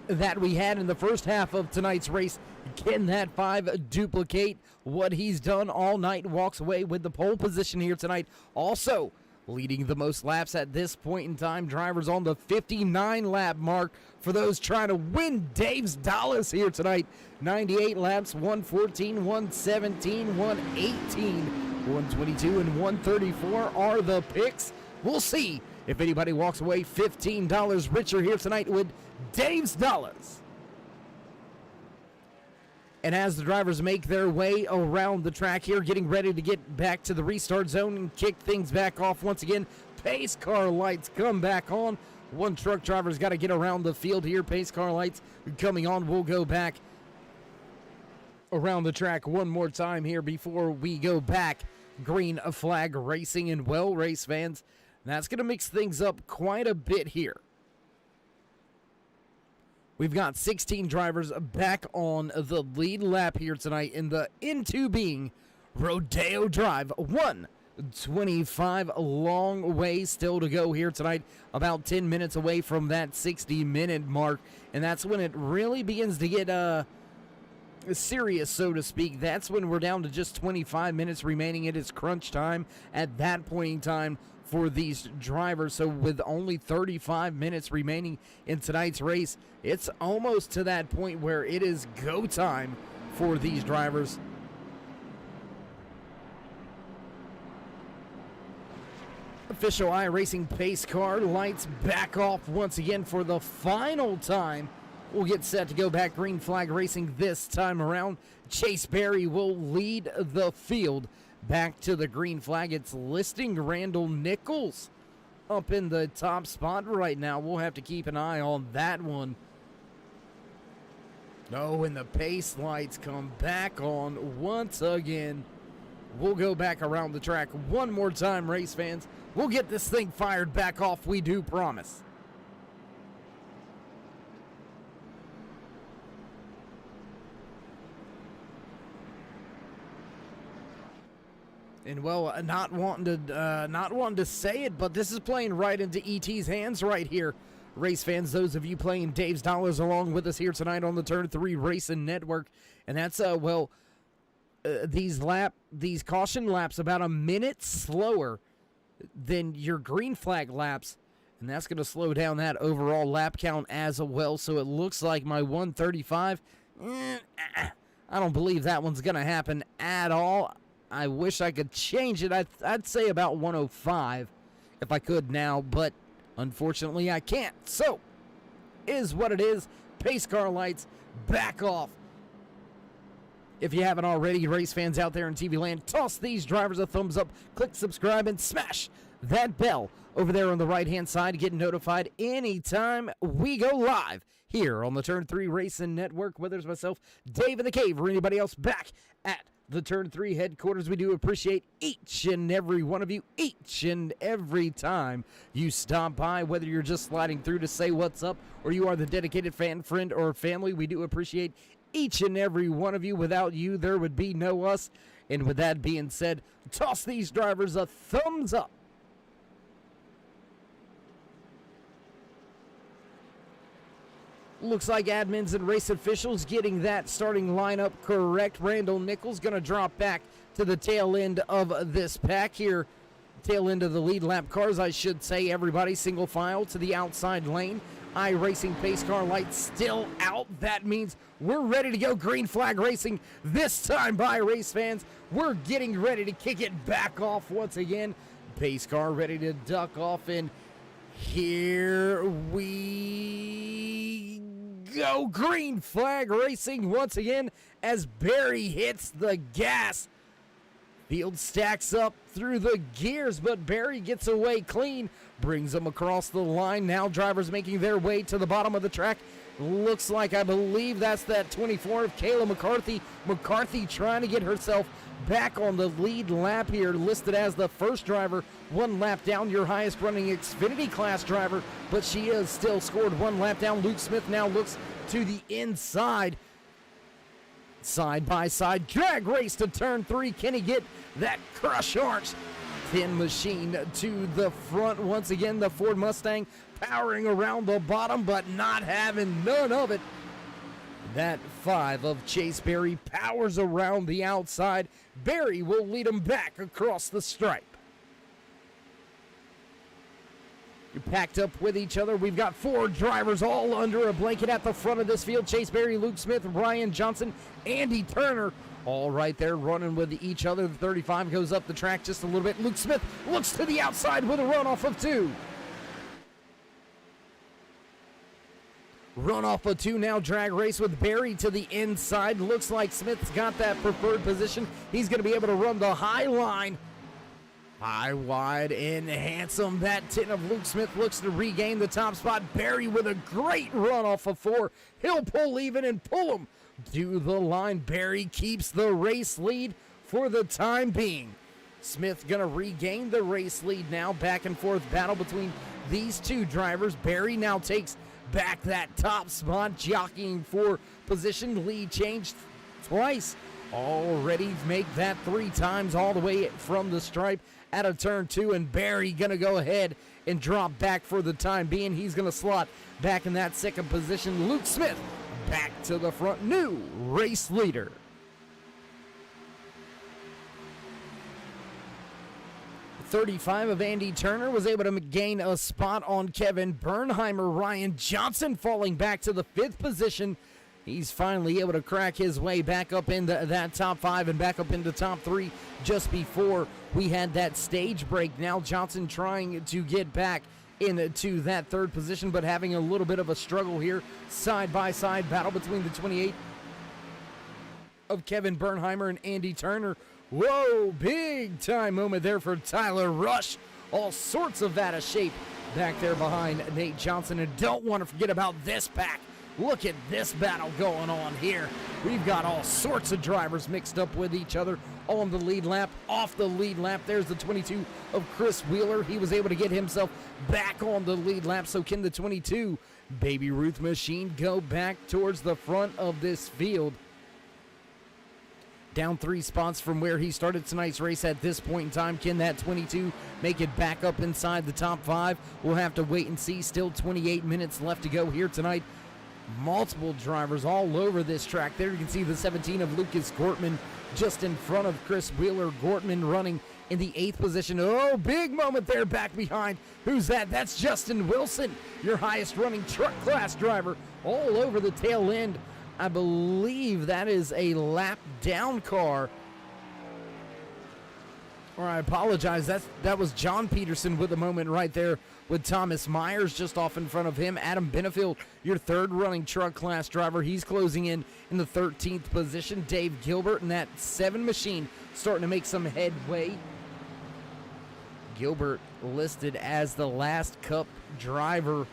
that we had in the first half of tonight's race. Can that 5 duplicate what he's done all night? Walks away with the pole position here tonight. Also leading the most laps at this point in time. Drivers on the 59 lap mark for those trying to win Dave's dollars here tonight. 98 laps, 114, 117, 118, 122, and 134 are the picks. We'll see if anybody walks away $15 richer here tonight with Dave's dollars. And as the drivers make their way around the track here, getting ready to get back to the restart zone and kick things back off once again, pace car lights come back on. One truck driver's got to get around the field here. Pace car lights coming on. We'll go back around the track one more time here before we go back. Green flag racing, and well, race fans, that's going to mix things up quite a bit here. We've got 16 drivers back on the lead lap here tonight in the Into Being Rodeo Drive 125. A long way still to go here tonight, about 10 minutes away from that 60-minute mark, and that's when it really begins to get serious, so to speak. That's when we're down to just 25 minutes remaining. It is crunch time at that point in time for these drivers. So with only 35 minutes remaining in tonight's race, it's almost to that point where it is go time for these drivers. Official iRacing pace car lights back off once again for the final time. We'll get set to go back green flag racing this time around. Chase Berry will lead the field back to the green flag. It's listing Randall Nichols up in the top spot right now. We'll have to keep an eye on that one. Oh, and the pace lights come back on once again. We'll go back around the track one more time, race fans. We'll get this thing fired back off, we do promise. And well, not wanting to say it, but this is playing right into ET's hands right here. Race fans, those of you playing Dave's Dollars along with us here tonight on the Turn 3 Racing Network. And that's, these caution laps about a minute slower than your green flag laps. And that's going to slow down that overall lap count as well. So it looks like my 135, I don't believe that one's going to happen at all. I wish I could change it. I'd say about 105 if I could now, but unfortunately I can't. So, is what it is. Pace car lights back off. If you haven't already, race fans out there in TV land, toss these drivers a thumbs up, click subscribe, and smash that bell over there on the right-hand side to get notified anytime we go live here on the Turn 3 Racing Network, whether it's myself, Dave in the Cave, or anybody else back at the Turn 3 headquarters. We do appreciate each and every one of you, each and every time you stop by, whether you're just sliding through to say what's up or you are the dedicated fan, friend, or family. We do appreciate each and every one of you. Without you, there would be no us. And with that being said, toss these drivers a thumbs up. Looks like admins and race officials getting that starting lineup correct. Randall Nichols going to drop back to the tail end of this pack here. Tail end of the lead lap cars, I should say. Everybody single file to the outside lane. iRacing pace car lights still out. That means we're ready to go green flag racing this time by race fans. We're getting ready to kick it back off once again. Pace car ready to duck off, and here we go. Green flag racing once again as Barry hits the gas. Field stacks up through the gears, but Barry gets away clean, brings them across the line. Now drivers making their way to the bottom of the track. Looks like, I believe that's that 24 of Kayla McCarthy. McCarthy trying to get herself back on the lead lap here, listed as the first driver, one lap down, your highest running Xfinity class driver, but she has still scored one lap down. Luke Smith now looks to the inside. Side by side drag race to turn 3. Can he get that crush arch tin machine to the front? Once again, the Ford Mustang powering around the bottom, but not having none of it. That 5 of Chase Berry powers around the outside. Berry will lead him back across the stripe. You're packed up with each other. We've got 4 drivers all under a blanket at the front of this field. Chase Berry, Luke Smith, Brian Johnson, Andy Turner, all right there running with each other. The 35 goes up the track just a little bit. Luke Smith looks to the outside with a runoff of 2. Runoff of 2 now, drag race with Berry to the inside. Looks like Smith's got that preferred position. He's going to be able to run the high line. High, wide, and handsome. That 10 of Luke Smith looks to regain the top spot. Berry with a great run off of 4. He'll pull even and pull him to the line. Berry keeps the race lead for the time being. Smith going to regain the race lead now. Back and forth battle between these 2 drivers. Berry now takes back that top spot, jockeying for position. Lead changed twice. Already make that 3 times all the way from the stripe out of turn 2, and Berry gonna go ahead and drop back for the time being. He's gonna slot back in that second position. Luke Smith back to the front. New race leader. .35 of Andy Turner was able to gain a spot on Kevin Bernheimer. Ryan Johnson falling back to the 5th position. He's finally able to crack his way back up into that top 5 and back up into top 3 just before we had that stage break. Now Johnson trying to get back into that 3rd position, but having a little bit of a struggle here. Side-by-side battle between the 28 of Kevin Bernheimer and Andy Turner. Whoa, big time moment there for Tyler Rush. All sorts of out of shape back there behind Nate Johnson. And don't want to forget about this pack. Look at this battle going on here. We've got all sorts of drivers mixed up with each other on the lead lap, off the lead lap. There's the 22 of Chris Wheeler. He was able to get himself back on the lead lap. So can the 22 Baby Ruth machine go back towards the front of this field? Down 3 spots from where he started tonight's race at this point in time. Can that 22 make it back up inside the top 5? We'll have to wait and see. Still 28 minutes left to go here tonight. Multiple drivers all over this track. There you can see the 17 of Lucas Gortman just in front of Chris Wheeler. Gortman running in the 8th position. Oh, big moment there back behind. Who's that? That's Justin Wilson, your highest running truck class driver, all over the tail end. I believe that is a lap down car. Or I apologize, that was John Peterson with a moment right there with Thomas Myers just off in front of him. Adam Benefield, your 3rd running truck class driver. He's closing in the 13th position. Dave Gilbert and that 7 machine starting to make some headway. Gilbert listed as the last Cup driver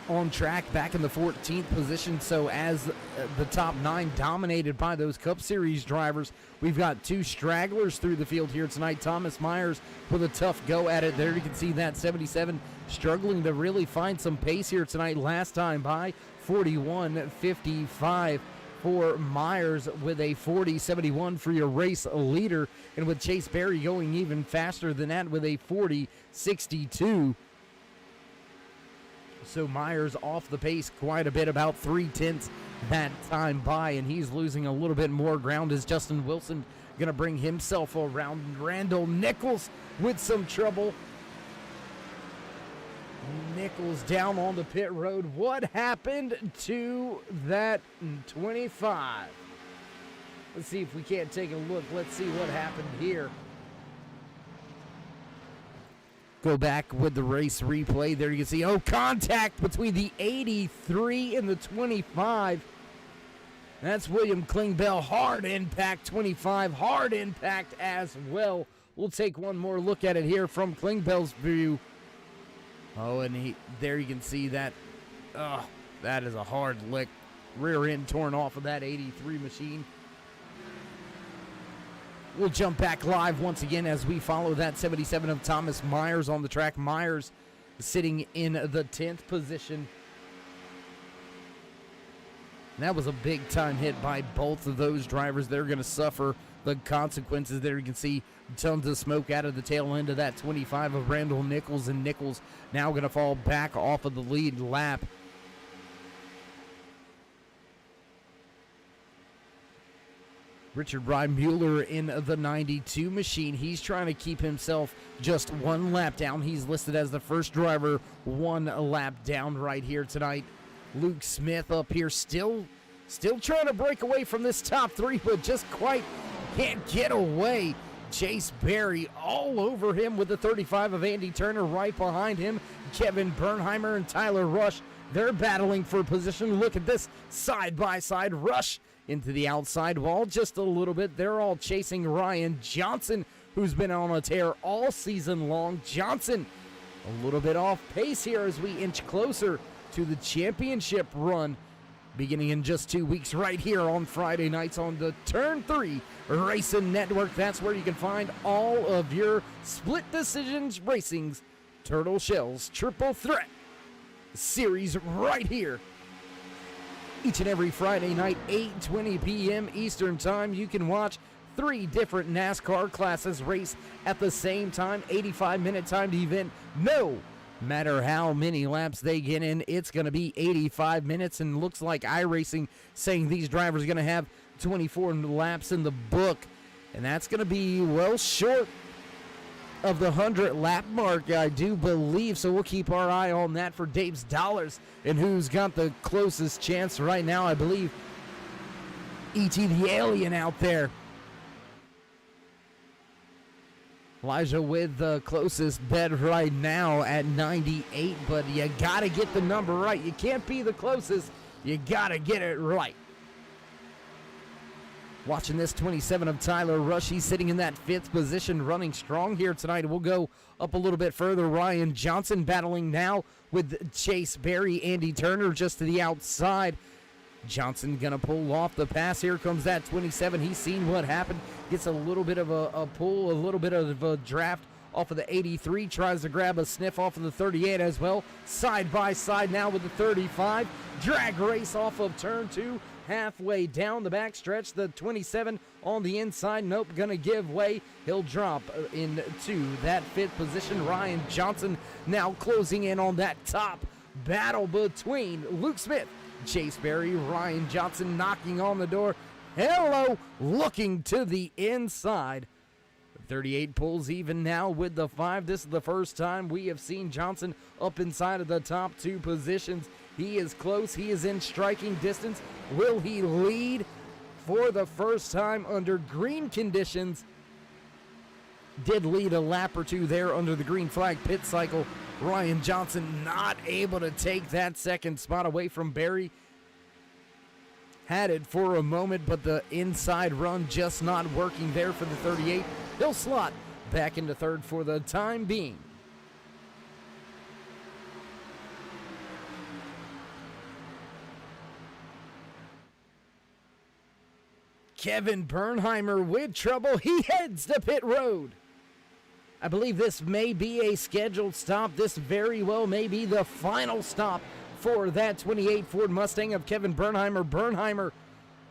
on track back in the 14th position. So as the top 9 dominated by those Cup Series drivers, we've got 2 stragglers through the field here tonight. Thomas Myers with a tough go at it there. You can see that 77 struggling to really find some pace here tonight. Last time by 41.55 for Myers with a 40.71 for your race leader. And with Chase Berry going even faster than that with a 40.62. So Myers off the pace quite a bit, about 3/10 that time by, and he's losing a little bit more ground as Justin Wilson going to bring himself around. Randall Nichols with some trouble. Nichols down on the pit road. What happened to that 25? Let's see if we can't take a look. Let's see what happened here. Go back with the race replay. There you can see, contact between the 83 and the 25. That's William Klingbeil. Hard impact, 25. Hard impact as well. We'll take one more look at it here from Klingbeil's view. Oh, and there you can see that. That is a hard lick. Rear end torn off of that 83 machine. We'll jump back live once again as we follow that 77 of Thomas Myers on the track. Myers sitting in the 10th position. And that was a big-time hit by both of those drivers. They're going to suffer the consequences there. You can see tons of smoke out of the tail end of that 25 of Randall Nichols, and Nichols now going to fall back off of the lead lap. Richard Reimmuller in the 92 machine. He's trying to keep himself just 1 lap down. He's listed as the first driver 1 lap down right here tonight. Luke Smith up here still trying to break away from this top 3, but just quite can't get away. Chase Berry all over him with the 35 of Andy Turner right behind him. Kevin Bernheimer and Tyler Rush, they're battling for position. Look at this side-by-side rush into the outside wall just a little bit. They're all chasing Ryan Johnson, who's been on a tear all season long. Johnson a little bit off pace here as we inch closer to the championship run beginning in just 2 weeks right here on Friday nights on the Turn 3 Racing Network. That's where you can find all of your Split Decisions Racing's Turtle Shells Triple Threat series right here. Each and every Friday night, 8:20 p.m. Eastern Time, you can watch 3 different NASCAR classes race at the same time. 85-minute timed event. No Matter how many laps they get in, it's going to be 85 minutes, and looks like iRacing saying these drivers are going to have 24 laps in the book, and that's going to be well short of the 100-lap mark, I do believe, so we'll keep our eye on that for Dave's Dollars and who's got the closest chance right now. I believe E.T. the Alien out there. Elijah with the closest bet right now at 98, but you got to get the number right. You can't be the closest. You got to get it right. Watching this 27 of Tyler Rush. He's sitting in that 5th position, running strong here tonight. We'll go up a little bit further. Ryan Johnson battling now with Chase Berry. Andy Turner just to the outside. Johnson going to pull off the pass. Here comes that 27. He's seen what happened. Gets a little bit of a pull, a little bit of a draft off of the 83. Tries to grab a sniff off of the 38 as well. Side by side now with the 35. Drag race off of turn 2. Halfway down the backstretch. The 27 on the inside. Nope, going to give way. He'll drop into that 5th position. Ryan Johnson now closing in on that top battle between Luke Smith, Chase Berry, Ryan Johnson knocking on the door. Hello, looking to the inside. 38 pulls even now with the 5. This is the first time we have seen Johnson up inside of the top 2 positions. He is close. He is in striking distance. Will he lead for the first time under green conditions? Did lead a lap or 2 there under the green flag pit cycle. Ryan Johnson not able to take that 2nd spot away from Berry. Had it for a moment, but the inside run just not working there for the 38. He'll slot back into 3rd for the time being. Kevin Bernheimer with trouble. He heads to pit road. I believe this may be a scheduled stop. This very well may be the final stop for that 28 Ford Mustang of Kevin Bernheimer. Bernheimer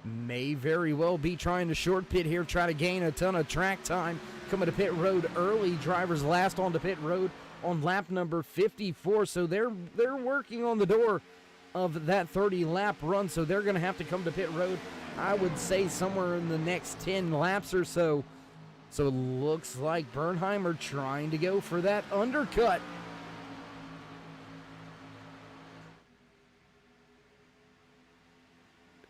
may very well be trying to short pit here, try to gain a ton of track time. Coming to pit road early. Drivers last onto pit road on lap number 54. So they're working on the door of that 30-lap run. So they're going to have to come to pit road, I would say, somewhere in the next 10 laps or so. So it looks like Bernheimer trying to go for that undercut.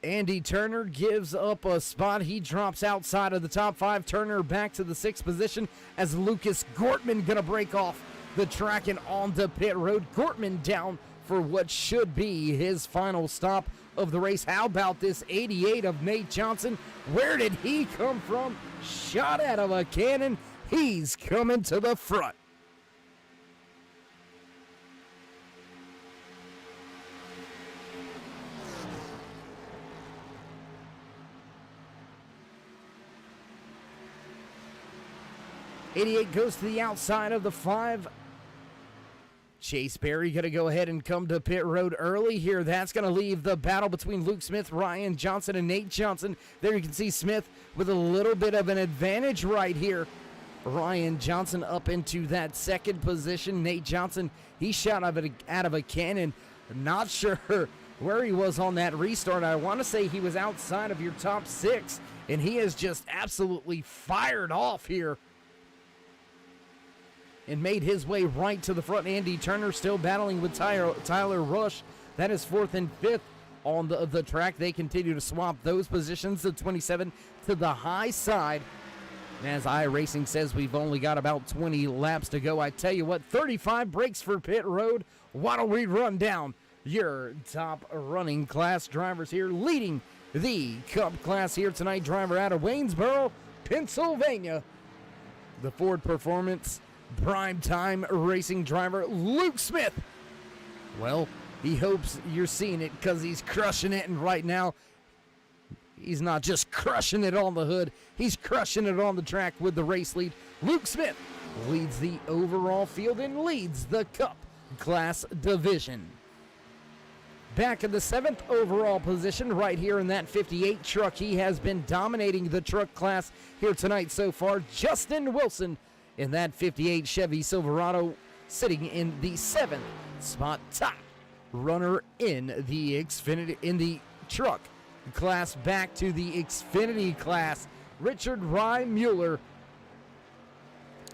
Andy Turner gives up a spot. He drops outside of the top 5. Turner back to the 6th position as Lucas Gortman going to break off the track and onto pit road. Gortman down for what should be his final stop of the race. How about this 88 of Nate Johnson? Where did he come from? Shot out of a cannon. He's coming to the front. '88 goes to the outside of the 5. Chase Berry going to go ahead and come to pit road early here. That's going to leave the battle between Luke Smith, Ryan Johnson, and Nate Johnson. There you can see Smith with a little bit of an advantage right here. Ryan Johnson up into that 2nd position. Nate Johnson, he shot out of a cannon. Not sure where he was on that restart. I want to say he was outside of your top 6, and he has just absolutely fired off here and made his way right to the front. Andy Turner still battling with Tyler Rush. That is 4th and 5th on the track. They continue to swap those positions. The 27 to the high side. And as iRacing says, we've only got about 20 laps to go. I tell you what, 35 breaks for pit road. Why don't we run down your top running class drivers here, leading the Cup class here tonight. Driver out of Waynesboro, Pennsylvania. The Ford Performance Primetime Racing driver, Luke Smith. Well, he hopes you're seeing it because he's crushing it, and right now, he's not just crushing it on the hood, he's crushing it on the track with the race lead. Luke Smith leads the overall field and leads the Cup Class division. Back in the 7th overall position right here in that 58 truck. He has been dominating the truck class here tonight so far. Justin Wilson in that 58 Chevy Silverado sitting in the 7th spot. Top runner in the truck class, back to the Xfinity class. Richard Reimmuller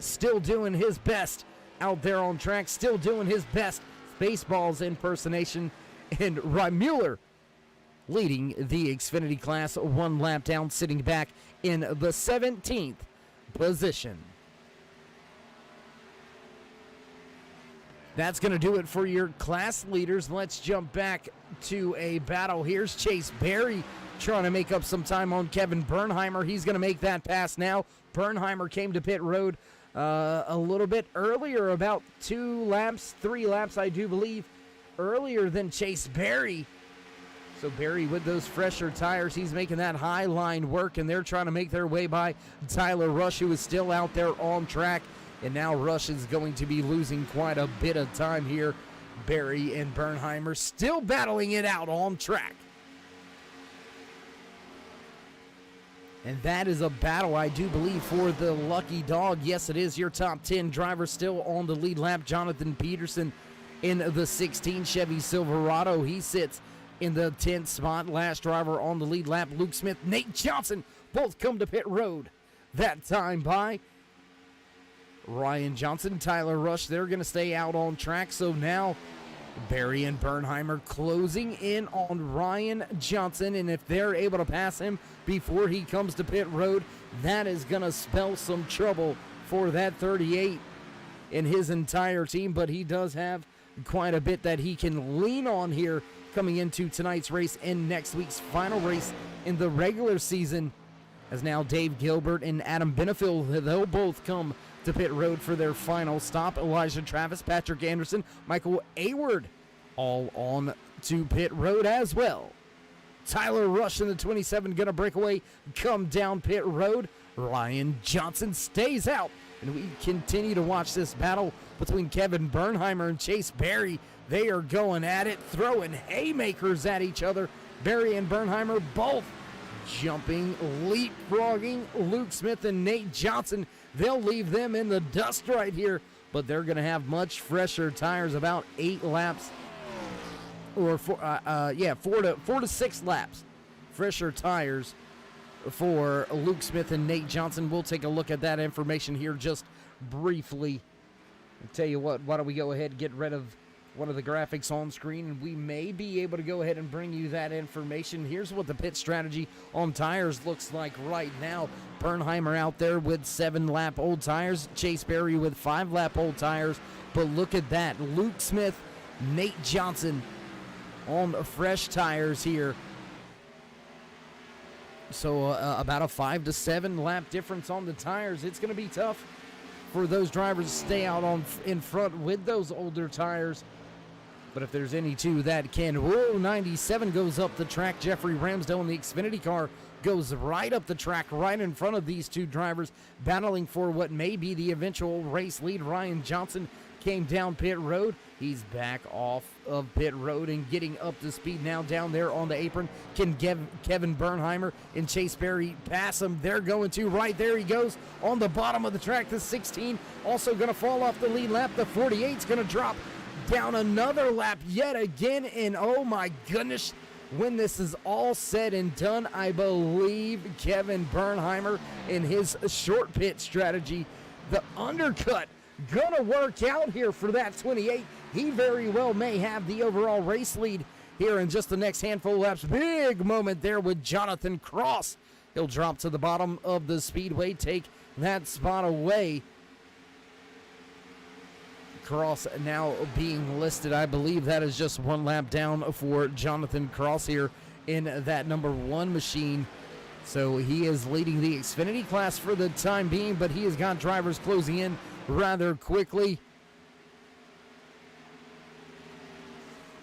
still doing his best out there on track, still doing his best Spaceballs impersonation, and Reimmuller leading the Xfinity class 1 lap down, sitting back in the 17th position. That's going to do it for your class leaders. Let's jump back to a battle. Here's Chase Berry trying to make up some time on Kevin Bernheimer. He's going to make that pass now. Bernheimer came to pit road a little bit earlier, about 3 laps, I do believe, earlier than Chase Berry. So Berry with those fresher tires, he's making that high line work, and they're trying to make their way by Tyler Rush, who is still out there on track. And now Rush is going to be losing quite a bit of time here. Berry and Bernheimer still battling it out on track. And that is a battle, I do believe, for the lucky dog. Yes, it is. Your top 10 driver still on the lead lap. Jonathan Peterson in the 16 Chevy Silverado. He sits in the 10th spot. Last driver on the lead lap, Luke Smith, Nate Johnson, both come to pit road. That time by Ryan Johnson, Tyler Rush, they're going to stay out on track. So now Berry and Bernheimer closing in on Ryan Johnson, and if they're able to pass him before he comes to pit road, that is going to spell some trouble for that 38 in his entire team. But he does have quite a bit that he can lean on here coming into tonight's race and next week's final race in the regular season, as now Dave Gilbert and Adam Benefield, they'll both come to pit road for their final stop. Elijah Travis, Patrick Anderson, Michael Ayward all on to pit road as well. Tyler Rush in the 27 gonna break away, come down pit road. Ryan Johnson stays out, and we continue to watch this battle between Kevin Bernheimer and Chase Berry. They are going at it, throwing haymakers at each other. Berry and Bernheimer both jumping, leapfrogging Luke Smith and Nate Johnson. They'll leave them in the dust right here, but they're going to have much fresher tires, about 8 laps, or 4 to 6 laps fresher tires for Luke Smith and Nate Johnson. We'll take a look at that information here just briefly. I'll tell you what, why don't we go ahead and get rid of one of the graphics on screen, and we may be able to go ahead and bring you that information. Here's what the pit strategy on tires looks like right now. Bernheimer out there with 7-lap-old tires. Chase Berry with 5-lap-old tires. But look at that. Luke Smith, Nate Johnson on fresh tires here. So about a 5 to 7 lap difference on the tires. It's going to be tough for those drivers to stay out in front with those older tires. But if there's any two that can, 97 goes up the track. Jeffrey Ramsdale in the Xfinity car goes right up the track, right in front of these two drivers, battling for what may be the eventual race lead. Ryan Johnson came down pit road. He's back off of pit road and getting up to speed now down there on the apron. Can Kevin Bernheimer and Chase Berry pass him? They're going to. Right there he goes on the bottom of the track. The 16 also going to fall off the lead lap. The 48's going to drop down another lap yet again. And oh my goodness, when this is all said and done, I believe Kevin Bernheimer in his short pit strategy, the undercut, gonna work out here for that 28. He very well may have the overall race lead here in just the next handful of laps. Big moment there with Jonathan Cross. He'll drop to the bottom of the speedway, take that spot away. Cross now being listed. I believe that is just 1 lap down for Jonathan Cross here in that number 1 machine. So he is leading the Xfinity class for the time being, but he has got drivers closing in rather quickly.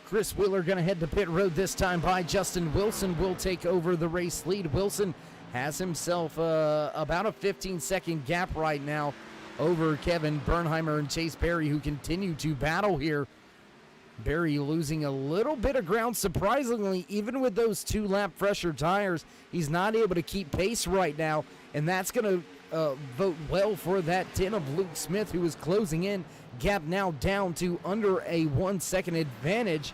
Chris Wheeler going to head to pit road this time by Justin Wilson will take over the race lead. Wilson has himself about a 15-second gap right now over Kevin Bernheimer and Chase Berry, who continue to battle here. Berry losing a little bit of ground, surprisingly, even with those 2-lap fresher tires. He's not able to keep pace right now, and that's going to vote well for that 10 of Luke Smith, who is closing in Gap now down to under a 1 second advantage.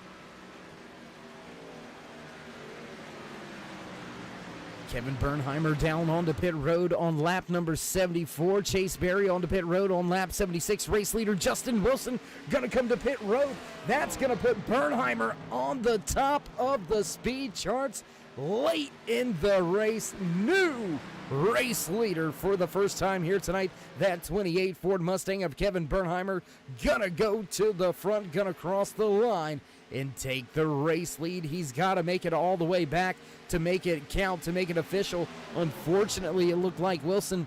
Kevin Bernheimer down onto pit road on lap number 74. Chase Berry onto pit road on lap 76. Race leader Justin Wilson gonna come to pit road. That's gonna put Bernheimer on the top of the speed charts late in the race. New race leader for the first time here tonight. That 28 Ford Mustang of Kevin Bernheimer gonna go to the front, gonna cross the line and take the race lead. He's got to make it all the way back to make it count, to make it official. Unfortunately, it looked like Wilson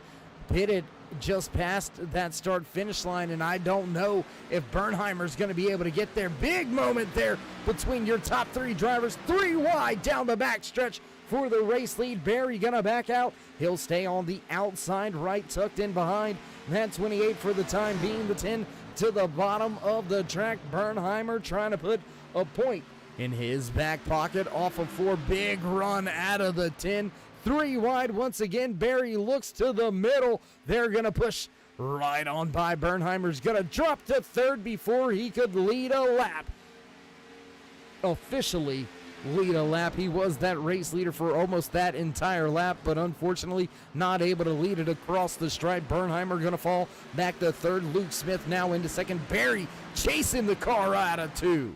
pitted just past that start-finish line, and I don't know if Bernheimer's going to be able to get there. Big moment there between your top three drivers, 3 wide down the backstretch for the race lead. Barry going to back out. He'll stay on the outside right, tucked in behind that 28 for the time being. The 10 to the bottom of the track. Bernheimer trying to put a point in his back pocket off of 4. Big run out of the 10. 3 wide once again. Barry looks to the middle. They're going to push right on by. Bernheimer's going to drop to third before he could lead a lap. Officially lead a lap. He was that race leader for almost that entire lap, but unfortunately not able to lead it across the stripe. Bernheimer going to fall back to third. Luke Smith now into second. Barry chasing the car out of 2.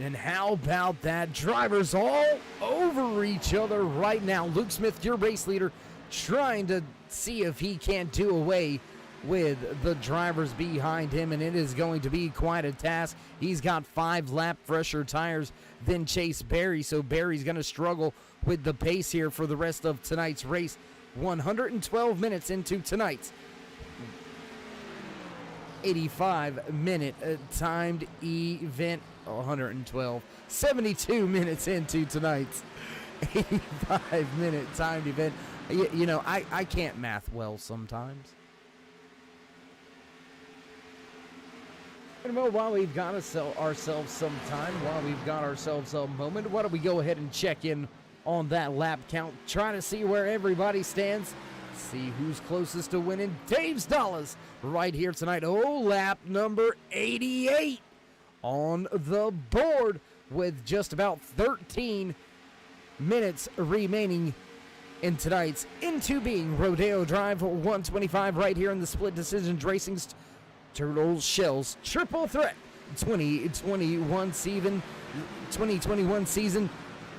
And how about that? Drivers all over each other right now. Luke Smith, your race leader, trying to see if he can't do away with the drivers behind him, and it is going to be quite a task. He's got 5 lap fresher tires than Chase Berry, so Berry's going to struggle with the pace here for the rest of tonight's race. 112 minutes into tonight's 85-minute timed event. 112. 72 minutes into tonight's 85-minute timed event. You know, I can't math well sometimes. And well, while we've got ourselves some time, while we've got ourselves a moment, why don't we go ahead and check in on that lap count, trying to see where everybody stands, see who's closest to winning. Dave's Dollars right here tonight. Oh, lap number 88 on the board with just about 13 minutes remaining in tonight's Into Being Rodeo Drive 125 right here in the Split Decisions Racing's Turtle Shells Triple Threat 2021 season.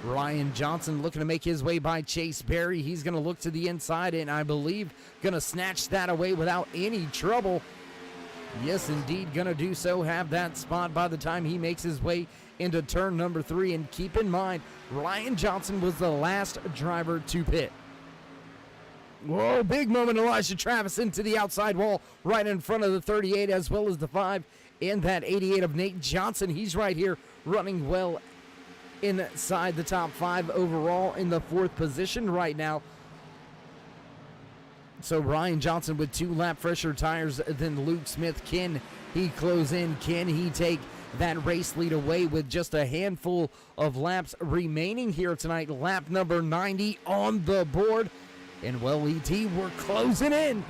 Ryan Johnson looking to make his way by Chase Berry. He's going to look to the inside and I believe going to snatch that away without any trouble. Yes, indeed, going to do so. Have that spot by the time he makes his way into turn number 3. And keep in mind, Ryan Johnson was the last driver to pit. Whoa, big moment. Elijah Travis into the outside wall right in front of the 38 as well as the 5 in that 88 of Nate Johnson. He's right here running well inside the top 5 overall in the 4th position right now. So Ryan Johnson with 2 lap fresher tires than Luke Smith. Can he close in? Can he take that race lead away with just a handful of laps remaining here tonight? Lap number 90 on the board. And well, ET, we're closing in.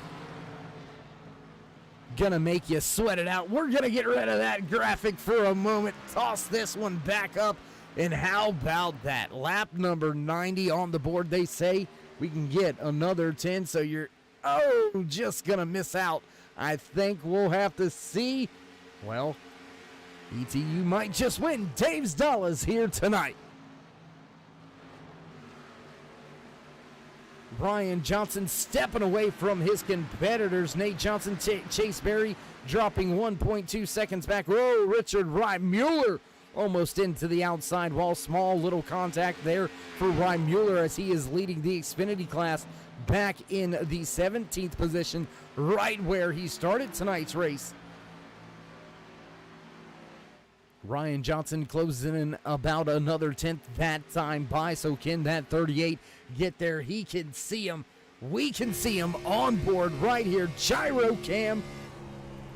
Gonna make you sweat it out. We're gonna get rid of that graphic for a moment. Toss this one back up. And how about that? Lap number 90 on the board. They say we can get another 10, so you're just gonna miss out. I think we'll have to see. Well, ET, you might just win Dave's Dollars here tonight. Ryan Johnson stepping away from his competitors. Nate Johnson, Chase Berry dropping 1.2 seconds back. Whoa, Richard Mueller almost into the outside wall. Small little contact there for Ryan Mueller as he is leading the Xfinity class back in the 17th position, right where he started tonight's race. Ryan Johnson closes in about another 10th that time by, so can that 38 get there? He can see him. We can see him on board right here. Gyro cam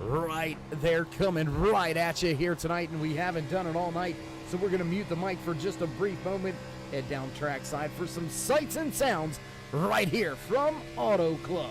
right there coming right at you here tonight, and we haven't done it all night, so we're going to mute the mic for just a brief moment. Head down trackside for some sights and sounds right here from Auto Club.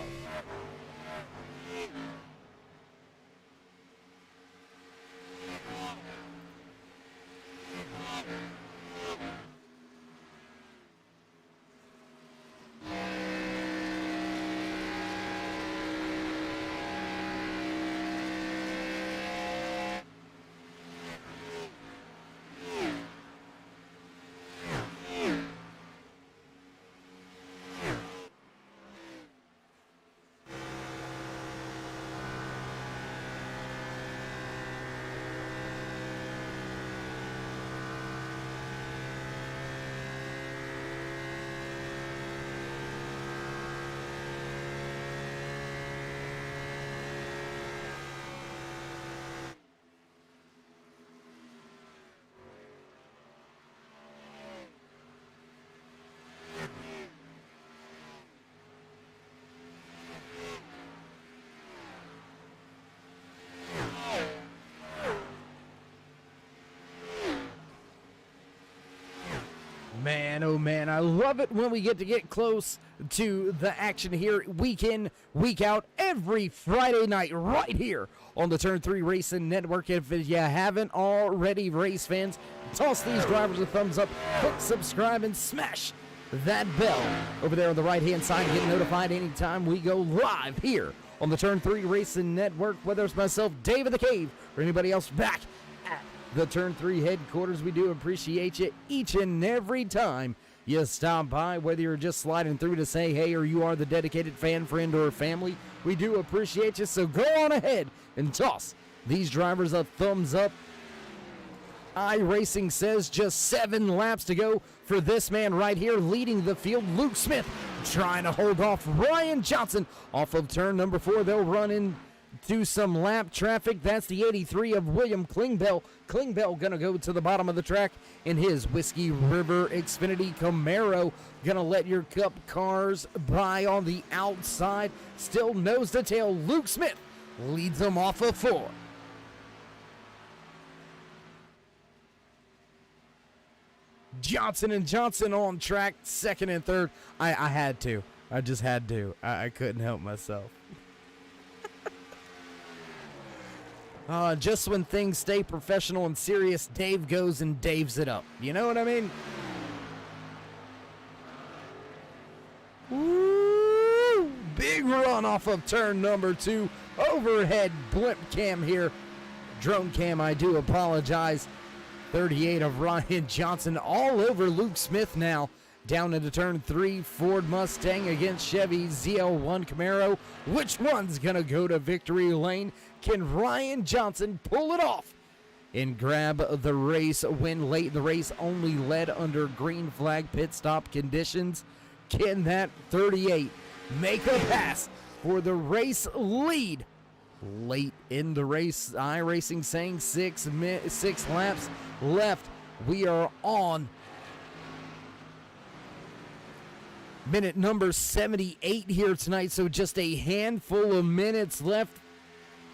Man, oh man, I love it when we get close to the action here week in, week out, every Friday night right here on the Turn 3 Racing Network. If you haven't already, race fans, toss these drivers a thumbs up, click subscribe, and smash that bell over there on the right-hand side to get notified anytime we go live here on the Turn 3 Racing Network, whether it's myself, Dave of the Cave, or anybody else back at the Turn 3 headquarters. We do appreciate you each and every time you stop by, whether you're just sliding through to say hey or you are the dedicated fan, friend, or family. We do appreciate you, so go on ahead and toss these drivers a thumbs up. iRacing says just 7 laps to go for this man right here leading the field. Luke Smith trying to hold off Ryan Johnson off of turn number 4. They'll run into some lap traffic. That's the 83 of William Klingbeil. Klingbeil going to go to the bottom of the track in his Whiskey River Xfinity Camaro. Going to let your Cup cars by on the outside. Still nose to tail. Luke Smith leads them off of 4. Johnson and Johnson on track, second and third. I had to. I just had to. I couldn't help myself. Just when things stay professional and serious, Dave goes and Daves it up. You know what I mean? Woo! Big run off of turn number 2. Overhead blimp cam here. Drone cam, I do apologize. 38 of Ryan Johnson all over Luke Smith now. Down into turn 3, Ford Mustang against Chevy ZL1 Camaro. Which one's going to go to victory lane? Can Ryan Johnson pull it off and grab the race win late? The race only led under green flag pit stop conditions. Can that 38 make a pass for the race lead? Late in the race, iRacing saying 6 laps left. We are on minute number 78 here tonight, so just a handful of minutes left.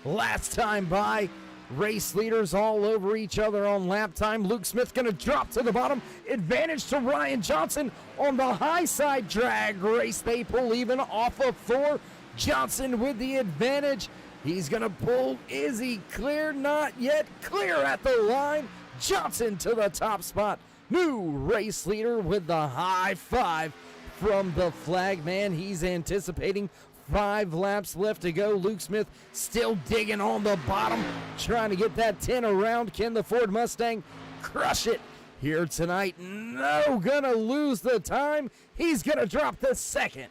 Last time by, race leaders all over each other on lap time. Luke Smith going to drop to the bottom. Advantage to Ryan Johnson on the high side. Drag race, they pull even off of 4. Johnson with the advantage. He's going to pull. Is he clear? Not yet. Clear at the line. Johnson to the top spot. New race leader with the high 5 from the flag man. He's anticipating 5 laps left to go. Luke Smith still digging on the bottom, trying to get that 10 around. Can the Ford Mustang crush it here tonight? No, gonna lose the time. He's gonna drop the second.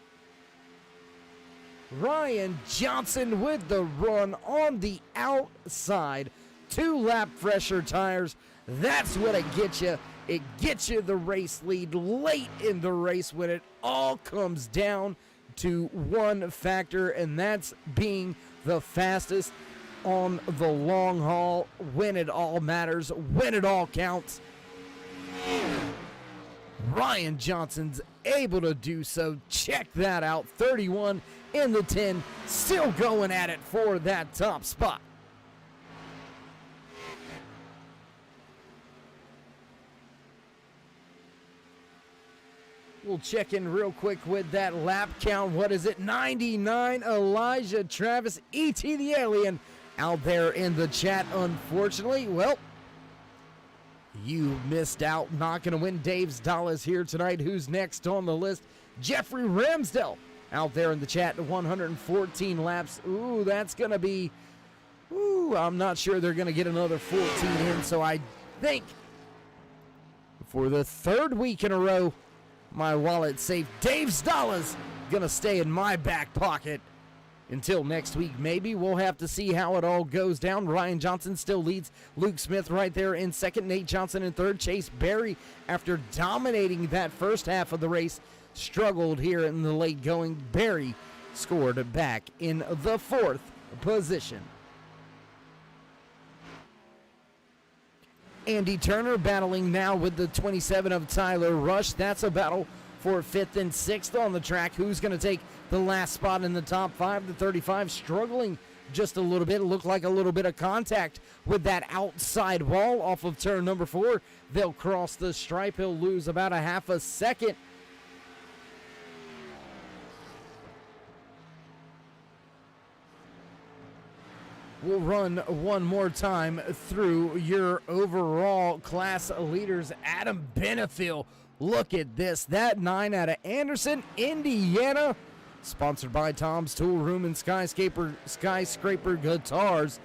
Ryan Johnson with the run on the outside. 2 lap fresher tires. That's what it gets you. It gets you the race lead late in the race when it all comes down to one factor, and that's being the fastest on the long haul, when it all matters, when it all counts. Ryan Johnson's able to do so. Check that out. 31 in the 10, still going at it for that top spot. We'll check in real quick with that lap count. What is it? 99. Elijah Travis, E.T. the Alien, out there in the chat. Unfortunately, well, you missed out. Not going to win Dave's dollars here tonight. Who's next on the list? Jeffrey Ramsdell out there in the chat. 114 laps. Ooh, that's going to be... Ooh, I'm not sure they're going to get another 14 in. So I think for the 3rd week in a row, my wallet's safe. Dave's dollars gonna stay in my back pocket until next week. Maybe we'll have to see how it all goes down. Ryan Johnson still leads. Luke Smith right there in second. Nate Johnson in third. Chase Berry, after dominating that first half of the race, struggled here in the late going. Berry scored back in the 4th position. Andy Turner battling now with the 27 of Tyler Rush. That's a battle for 5th and 6th on the track. Who's going to take the last spot in the top 5? The 35 struggling just a little bit. It looked like a little bit of contact with that outside wall off of turn number 4. They'll cross the stripe. He'll lose about a half a second. We'll run one more time through your overall class leaders. Adam Benefiel, look at this. That 9 out of Anderson, Indiana. Sponsored by Tom's Tool Room and Skyscraper Guitars.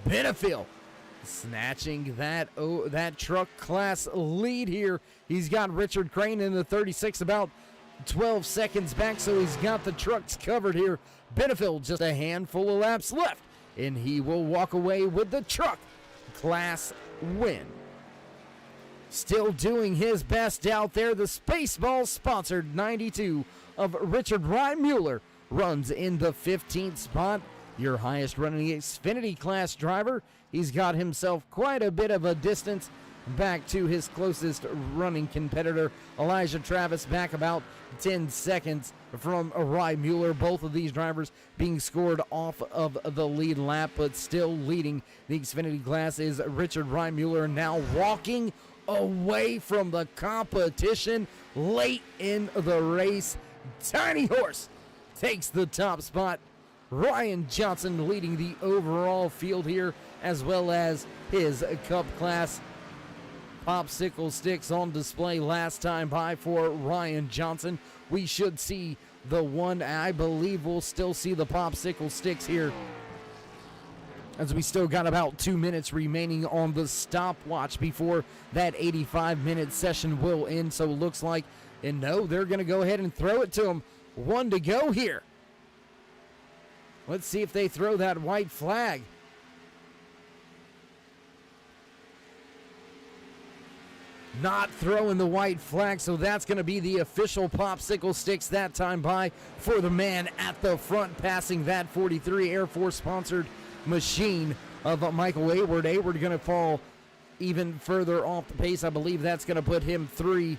Benefiel snatching that truck class lead here. He's got Richard Crane in the 36, about 12 seconds back, so he's got the trucks covered here. Benefiel just a handful of laps left, and he will walk away with the truck class win. Still doing his best out there, the Spaceball sponsored 92 of Richard Reimuller runs in the 15th spot. Your highest running Xfinity class driver. He's got himself quite a bit of a distance back to his closest running competitor, Elijah Travis, back about 10 seconds from Reimuller. Both of these drivers being scored off of the lead lap, but still leading the Xfinity class is Richard Reimuller, now walking away from the competition late in the race. Tiny Horse takes the top spot. Ryan Johnson leading the overall field here, as well as his Cup class. Popsicle sticks on display last time by for Ryan Johnson. We should see the one, I believe we'll still see the popsicle sticks here, as we still got about 2 minutes remaining on the stopwatch before that 85-minute session will end. So it looks like, and no, they're going to go ahead and throw it to him. 1 to go here. Let's see if they throw that white flag. Not throwing the white flag, so that's going to be the official popsicle sticks that time by for the man at the front, passing that 43 Air Force sponsored machine of Michael Ayward. Ayward going to fall even further off the pace. I believe that's going to put him 3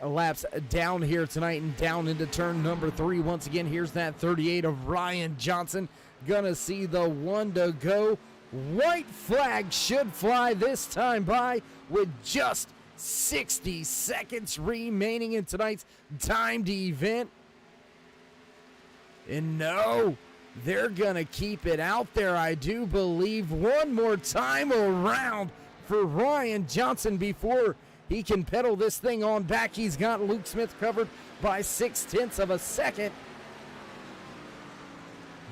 laps down here tonight and down into turn number 3. Once again, here's that 38 of Ryan Johnson. Gonna see the 1 to go. White flag should fly this time by with just 60 seconds remaining in tonight's timed event. And no, they're gonna keep it out there, I do believe. One more time around for Ryan Johnson before he can pedal this thing on back. He's got Luke Smith covered by 0.6 of a second.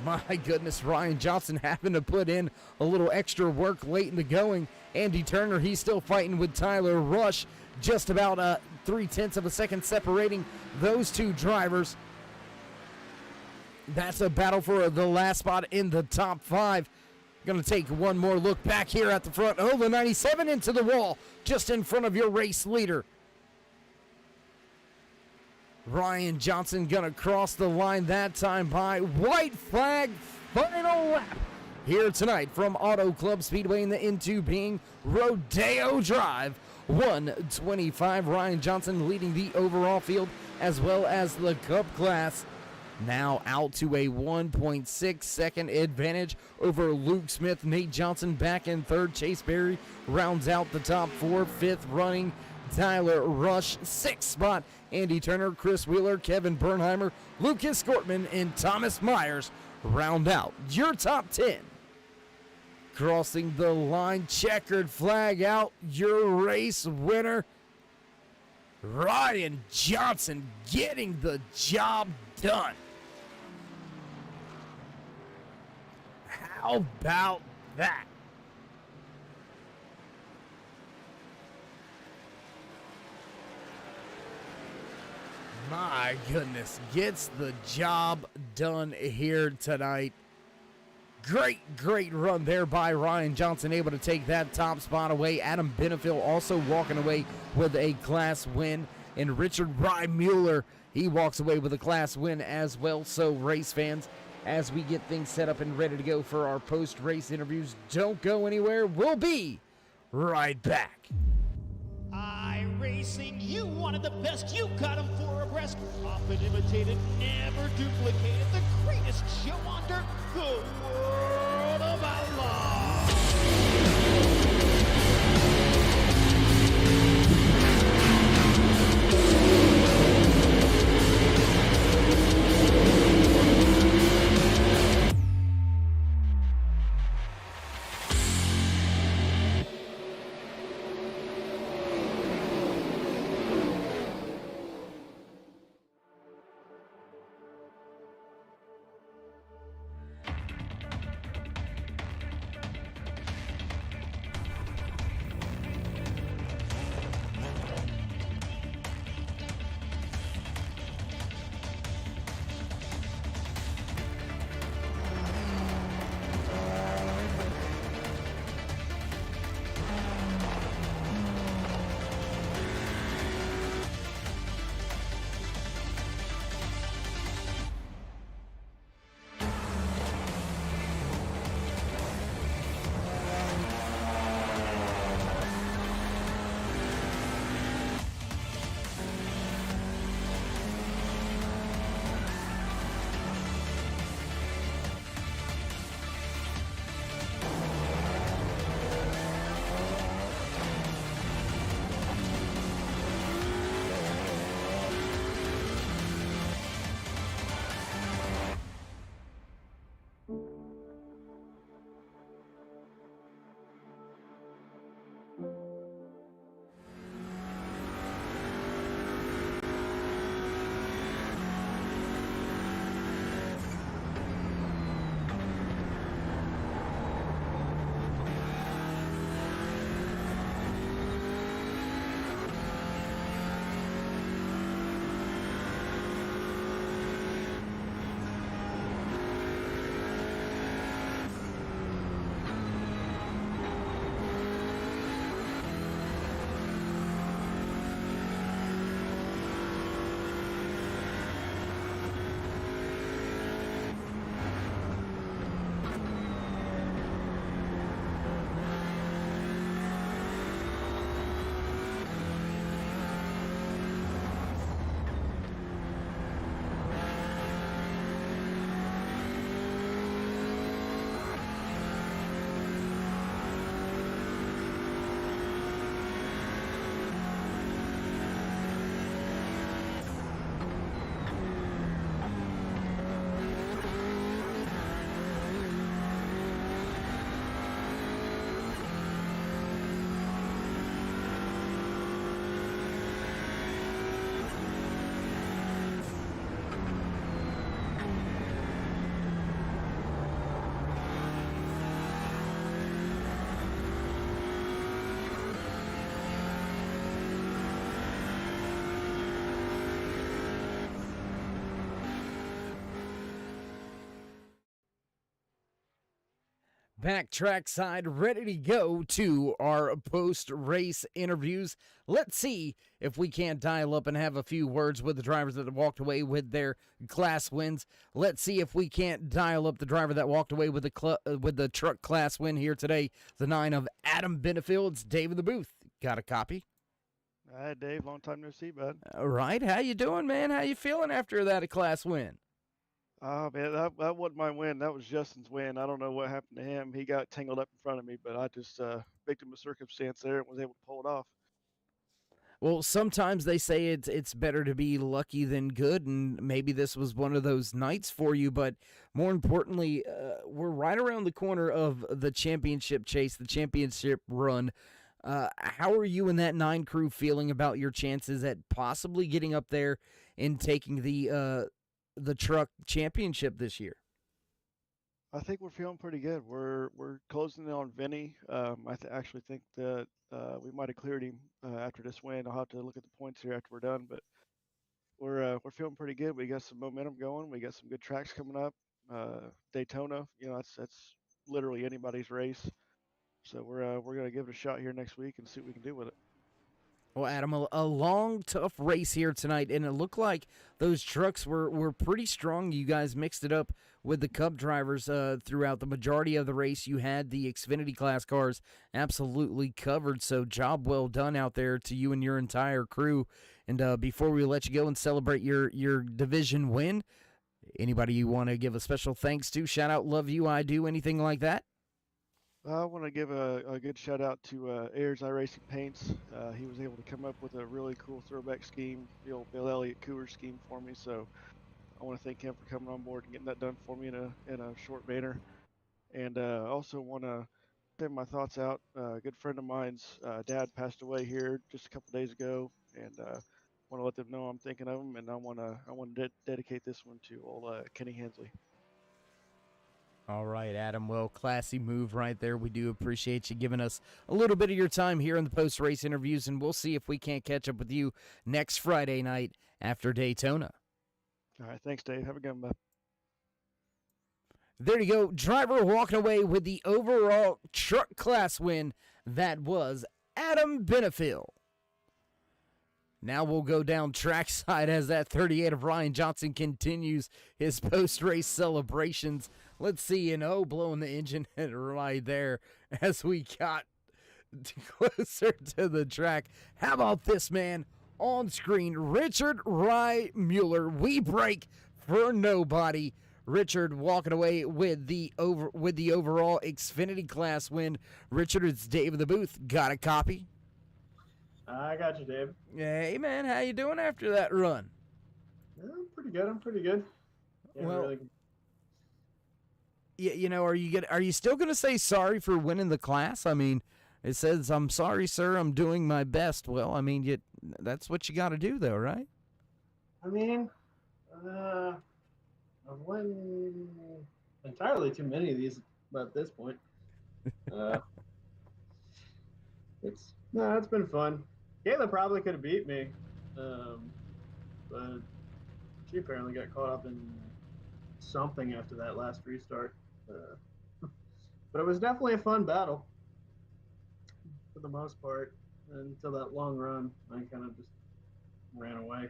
My goodness, Ryan Johnson having to put in a little extra work late in the going. Andy Turner, he's still fighting with Tyler Rush. Just about 0.3 of a second separating those two drivers. That's a battle for the last spot in the top 5. Going to take one more look back here at the front. Oh, the 97 into the wall, just in front of your race leader. Ryan Johnson going to cross the line that time by. White flag, final lap here tonight from Auto Club Speedway in the into being Rodeo Drive. 1:25. Ryan Johnson leading the overall field as well as the Cup class. Now out to a 1.6 second advantage over Luke Smith. Nate Johnson back in third. Chase Berry rounds out the top 4. 5th running Tyler Rush. 6th spot Andy Turner, Chris Wheeler, Kevin Bernheimer, Lucas Gortman, and Thomas Myers round out your top 10. Crossing the line, checkered flag out, your race winner, Ryan Johnson, getting the job done. How about that? My goodness, gets the job done here tonight. Great run there by Ryan Johnson, able to take that top spot away. Adam Benefiel also walking away with a class win. And Richard Reimuller, he walks away with a class win as well. So race fans, as we get things set up and ready to go for our post-race interviews, don't go anywhere. We'll be right back. I race Racing. You wanted the best, you got them four abreast. Often imitated, never duplicated. The greatest show on dirt, the World of Outlaws. Back trackside, ready to go to our post-race interviews. Let's see if we can't dial up and have a few words with the drivers that have walked away with their class wins. Let's see if we can't dial up the driver that walked away with the truck class win here today. The 9 of Adam Benefield's Dave in the booth. Got a copy? Hi, Dave. Long time no see, bud. All right. How you doing, man? How you feeling after that class win? Oh, man, that wasn't my win. That was Justin's win. I don't know what happened to him. He got tangled up in front of me, but I just victim of circumstance there and was able to pull it off. Well, sometimes they say it's better to be lucky than good, and maybe this was one of those nights for you. But more importantly, we're right around the corner of the championship chase, the championship run. How are you and that 9 crew feeling about your chances at possibly getting up there and taking the truck championship this year? I think we're feeling pretty good. We're closing in on Vinny. I actually think that we might have cleared him after this win. I'll have to look at the points here after we're done, but we're feeling pretty good. We got some momentum going. We got some good tracks coming up. Daytona, that's literally anybody's race. So we're gonna give it a shot here next week and see what we can do with it. Well, Adam, a long, tough race here tonight, and it looked like those trucks were pretty strong. You guys mixed it up with the Cup drivers throughout the majority of the race. You had the Xfinity class cars absolutely covered, so job well done out there to you and your entire crew. And before we let you go and celebrate your division win, anybody you want to give a special thanks to, shout out, love you, I do, anything like that? I want to give a good shout out to Ayers iRacing Paints. He was able to come up with a really cool throwback scheme, the old Bill Elliott Coors scheme for me. So I want to thank him for coming on board and getting that done for me in a short manner. And also want to send my thoughts out. A good friend of mine's dad passed away here just a couple days ago, and want to let them know I'm thinking of him. And I want to dedicate this one to old Kenny Hensley. All right, Adam. Well, classy move right there. We do appreciate you giving us a little bit of your time here in the post-race interviews, and we'll see if we can't catch up with you next Friday night after Daytona. All right, thanks, Dave. Have a good one, bud. There you go. Driver walking away with the overall truck class win. That was Adam Benefiel. Now we'll go down trackside as that 38 of Ryan Johnson continues his post-race celebrations. Let's see, blowing the engine right there as we got closer to the track. How about this man on screen? Richard Rye Mueller. We break for nobody. Richard walking away with the overall Xfinity class win. Richard, it's Dave in the booth. Got a copy? I got you, Dave. Hey, man, how you doing after that run? Yeah, I'm pretty good. Yeah, Well, really. Are you still gonna say sorry for winning the class? I mean, it says, "I'm sorry, sir. I'm doing my best." Well, I mean, that's what you got to do, though, right? I mean, I've won entirely too many of these at this point. It's been fun. Kayla probably could have beat me, but she apparently got caught up in something after that last restart. But it was definitely a fun battle for the most part until that long run. I kind of just ran away.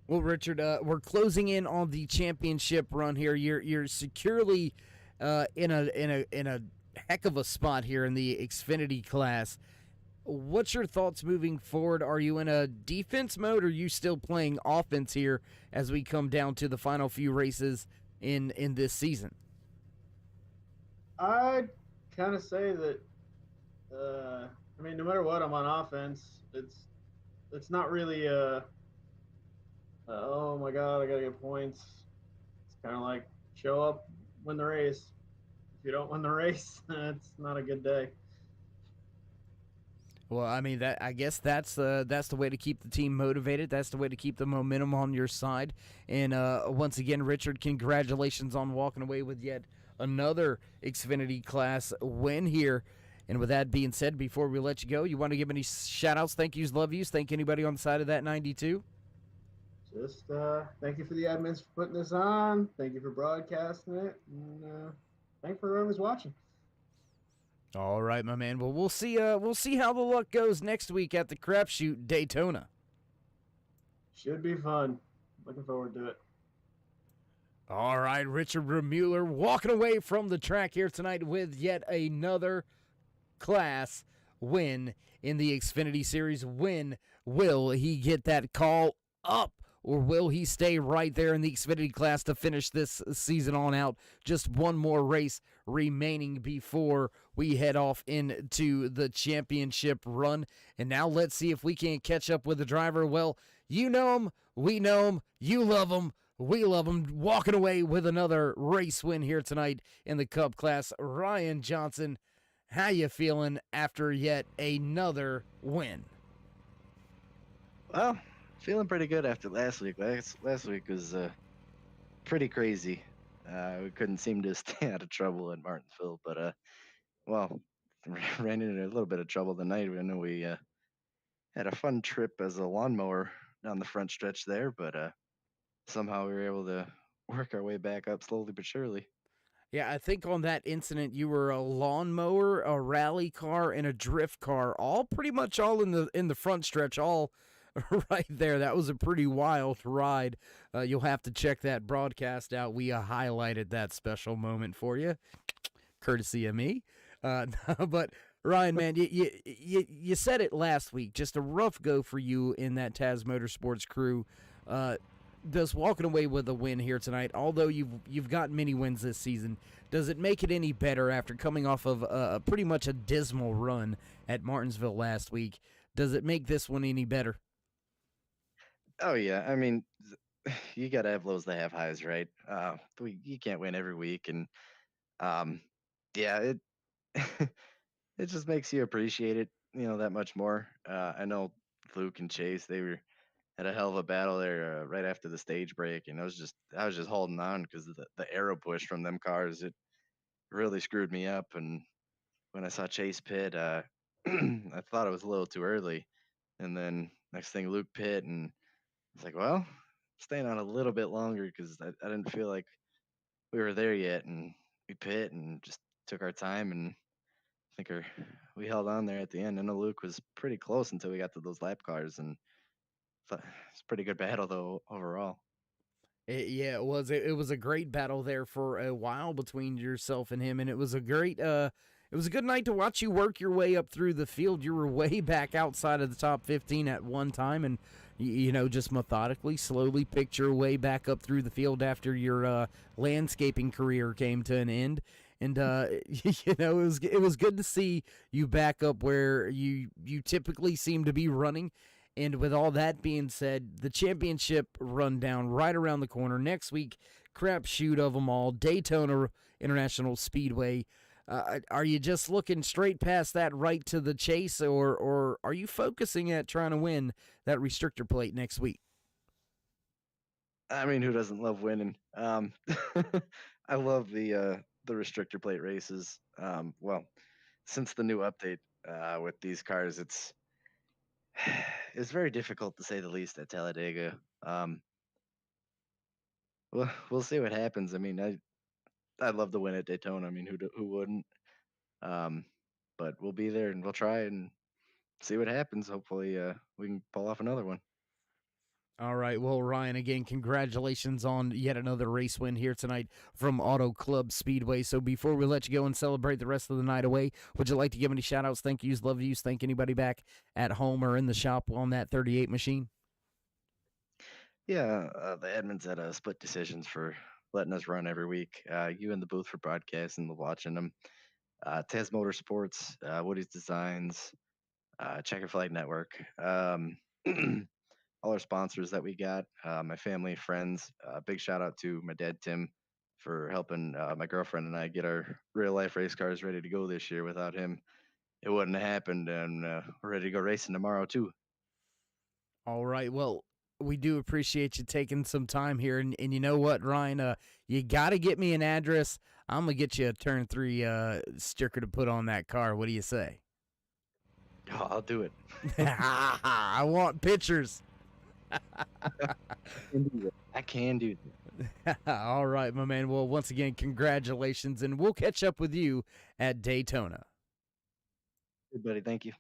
Well, Richard, we're closing in on the championship run here. You're securely in a heck of a spot here in the Xfinity class. What's your thoughts moving forward? Are you in a defense mode, or are you still playing offense here as we come down to the final few races in this season? I'd kind of say that, I mean, no matter what, I'm on offense. It's not really oh my God, I got to get points. It's kind of like show up, win the race. If you don't win the race, it's not a good day. Well, I mean, I guess that's the way to keep the team motivated. That's the way to keep the momentum on your side. And once again, Richard, congratulations on walking away with yet another Xfinity class win here. And with that being said, before we let you go, you want to give any shout-outs, thank yous, love yous, thank anybody on the side of that 92? Just thank you for the admins for putting this on. Thank you for broadcasting it. And thank you for whoever's watching. All right, my man. Well, we'll see how the luck goes next week at the Crapshoot Daytona. Should be fun. Looking forward to it. All right, Richard Mueller walking away from the track here tonight with yet another class win in the Xfinity Series. When will he get that call up? Or will he stay right there in the Xfinity class to finish this season on out? Just one more race remaining before we head off into the championship run. And now let's see if we can catch up with the driver. Well, you know him, we know him, you love him, we love him. Walking away with another race win here tonight in the Cup class. Ryan Johnson, how you feeling after yet another win? Well, feeling pretty good after last week. Last week was pretty crazy. We couldn't seem to stay out of trouble at Martinsville, but ran into a little bit of trouble tonight. I know we had a fun trip as a lawnmower down the front stretch there, but somehow we were able to work our way back up slowly but surely. Yeah, I think on that incident you were a lawnmower, a rally car, and a drift car, all pretty much all in the front stretch, all right there. That was a pretty wild ride. You'll have to check that broadcast out. We highlighted that special moment for you, courtesy of me. But Ryan, man, you said it last week. Just a rough go for you in that Taz Motorsports crew. Just walking away with a win here tonight. Although you've gotten many wins this season, does it make it any better after coming off of pretty much a dismal run at Martinsville last week? Does it make this one any better? Oh yeah, I mean, you got to have lows to have highs, right? You can't win every week, and yeah, it it just makes you appreciate it, that much more. I know Luke and Chase, had a hell of a battle there right after the stage break, and I was just holding on because the aero push from them cars, it really screwed me up. And when I saw Chase pit, I thought it was a little too early, and then next thing Luke pit, and it's like, well, staying on a little bit longer because I didn't feel like we were there yet, and we pit and just took our time, and I think we held on there at the end. I know Luke was pretty close until we got to those lap cars, and it's a pretty good battle though overall. Yeah, it was. It was a great battle there for a while between yourself and him, and it was a great. It was a good night to watch you work your way up through the field. You were way back outside of the top 15 at one time, and just methodically, slowly picked your way back up through the field after your landscaping career came to an end. And it was good to see you back up where you typically seem to be running. And with all that being said, the championship rundown right around the corner next week. Crapshoot of them all, Daytona International Speedway. Are you just looking straight past that right to the chase, or are you focusing at trying to win that restrictor plate next week? I mean, who doesn't love winning? I love the restrictor plate races. Well, since the new update with these cars, it's very difficult to say the least at Talladega. Well, we'll see what happens. I mean, I'd love to win at Daytona. I mean, who wouldn't? But we'll be there and we'll try and see what happens. Hopefully, we can pull off another one. All right. Well, Ryan, again, congratulations on yet another race win here tonight from Auto Club Speedway. So before we let you go and celebrate the rest of the night away, would you like to give any shout-outs, thank yous, love yous, thank anybody back at home or in the shop on that 38 machine? Yeah, the admins at Split Decisions for letting us run every week. You in the booth for broadcasting and watching them. Taz Motorsports, Woody's Designs, Checker Flight Network. All our sponsors that we got, my family, friends. Big shout out to my dad, Tim, for helping my girlfriend and I get our real life race cars ready to go this year. Without him, it wouldn't have happened, and we're ready to go racing tomorrow too. All right. Well, we do appreciate you taking some time here. And you know what, Ryan? You got to get me an address. I'm going to get you a Turn 3 sticker to put on that car. What do you say? Oh, I'll do it. I want pictures. I can do that. All right, my man. Well, once again, congratulations, and we'll catch up with you at Daytona. Good, buddy. Thank you.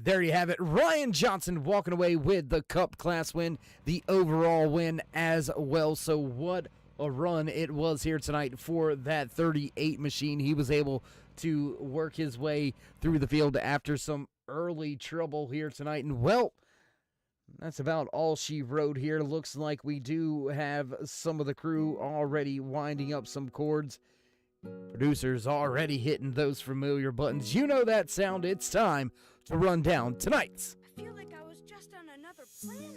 There you have it. Ryan Johnson walking away with the Cup Class win, the overall win as well. So what a run it was here tonight for that 38 machine. He was able to work his way through the field after some early trouble here tonight. And, well, that's about all she wrote here. Looks like we do have some of the crew already winding up some cords. Producers already hitting those familiar buttons. You know that sound. It's time to run down tonight's I feel like I was just on another planet.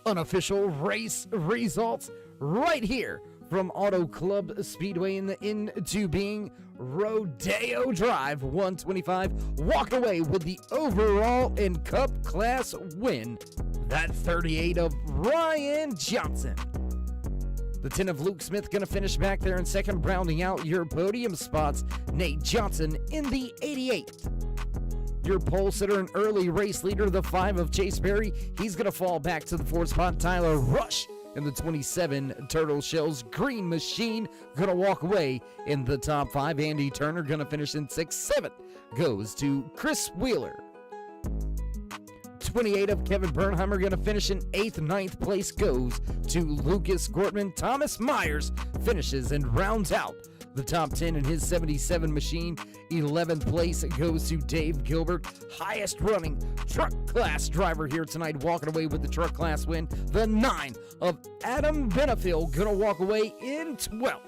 unofficial race results right here from Auto Club Speedway in the into being Rodeo Drive 125. Walked away with the overall and Cup Class win. That 38 of Ryan Johnson. The 10 of Luke Smith going to finish back there in second, rounding out your podium spots. Nate Johnson in the 88th. Your pole sitter and early race leader, the 5 of Chase Berry. He's going to fall back to the 4th spot. Tyler Rush in the 27 Turtle Shells Green Machine gonna walk away in the top 5. Andy Turner gonna finish in 6th. 7th goes to Chris Wheeler. 28 of Kevin Bernheimer gonna finish in 8th. 9th place goes to Lucas Gortman. Thomas Myers finishes and rounds out the top 10 in his 77 machine. 11th place goes to Dave Gilbert, highest running truck class driver here tonight, walking away with the truck class win. The 9 of Adam Benefiel gonna walk away in 12th.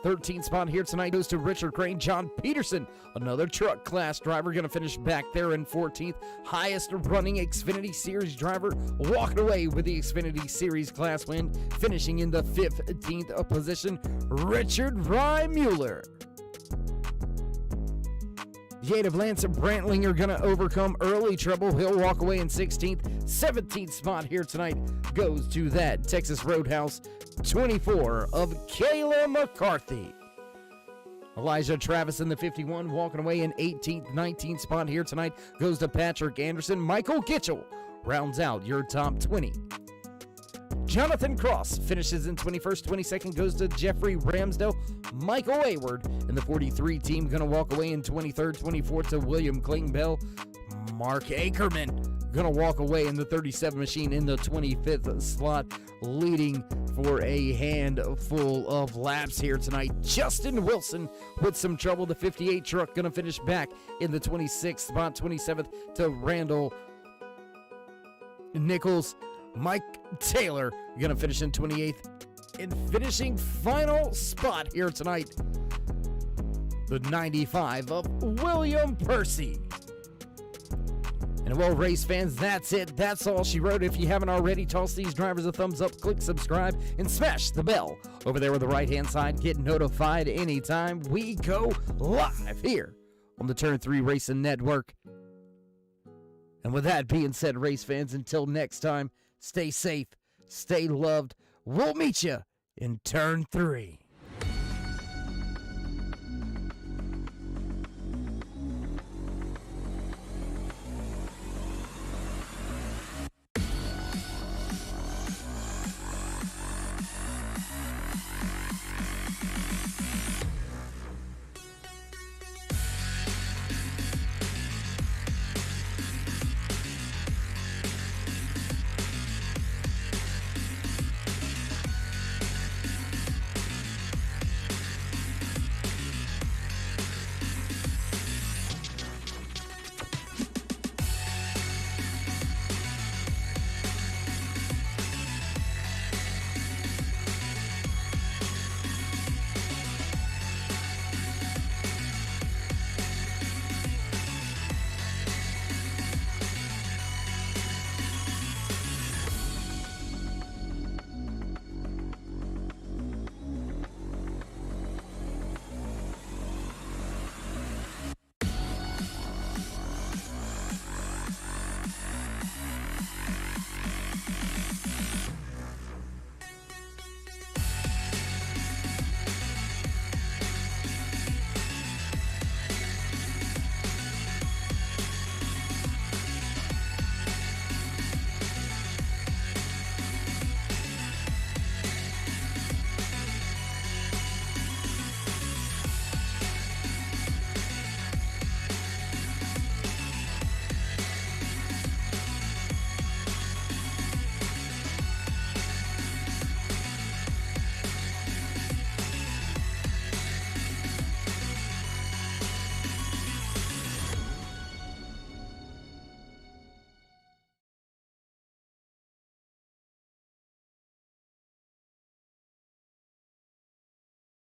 13th spot here tonight goes to Richard Crane. John Peterson, another truck class driver, going to finish back there in 14th. Highest running Xfinity Series driver, walking away with the Xfinity Series class win, finishing in the 15th position, Richard Mueller. The 8 of Lance Brantlinger going to overcome early trouble. He'll walk away in 16th. 17th spot here tonight goes to that Texas Roadhouse 24 of Kayla McCarthy. Elijah Travis in the 51 walking away in 18th. 19th spot here tonight goes to Patrick Anderson. Michael Kitchell rounds out your top 20. Jonathan Cross finishes in 21st. 22nd goes to Jeffrey Ramsdale. Michael Hayward in the 43 team going to walk away in 23rd. 24th to William Klingbeil. Mark Ackerman going to walk away in the 37 machine in the 25th slot, leading for a handful of laps here tonight. Justin Wilson with some trouble. The 58 truck going to finish back in the 26th spot. 27th to Randall Nichols. Mike Taylor going to finish in 28th. And finishing final spot here tonight, the 95 of William Percy. And well, race fans, that's it. That's all she wrote. If you haven't already, toss these drivers a thumbs up, click subscribe, and smash the bell over there on the right-hand side. Get notified anytime we go live here on the Turn 3 Racing Network. And with that being said, race fans, until next time, stay safe, stay loved. We'll meet you in Turn 3.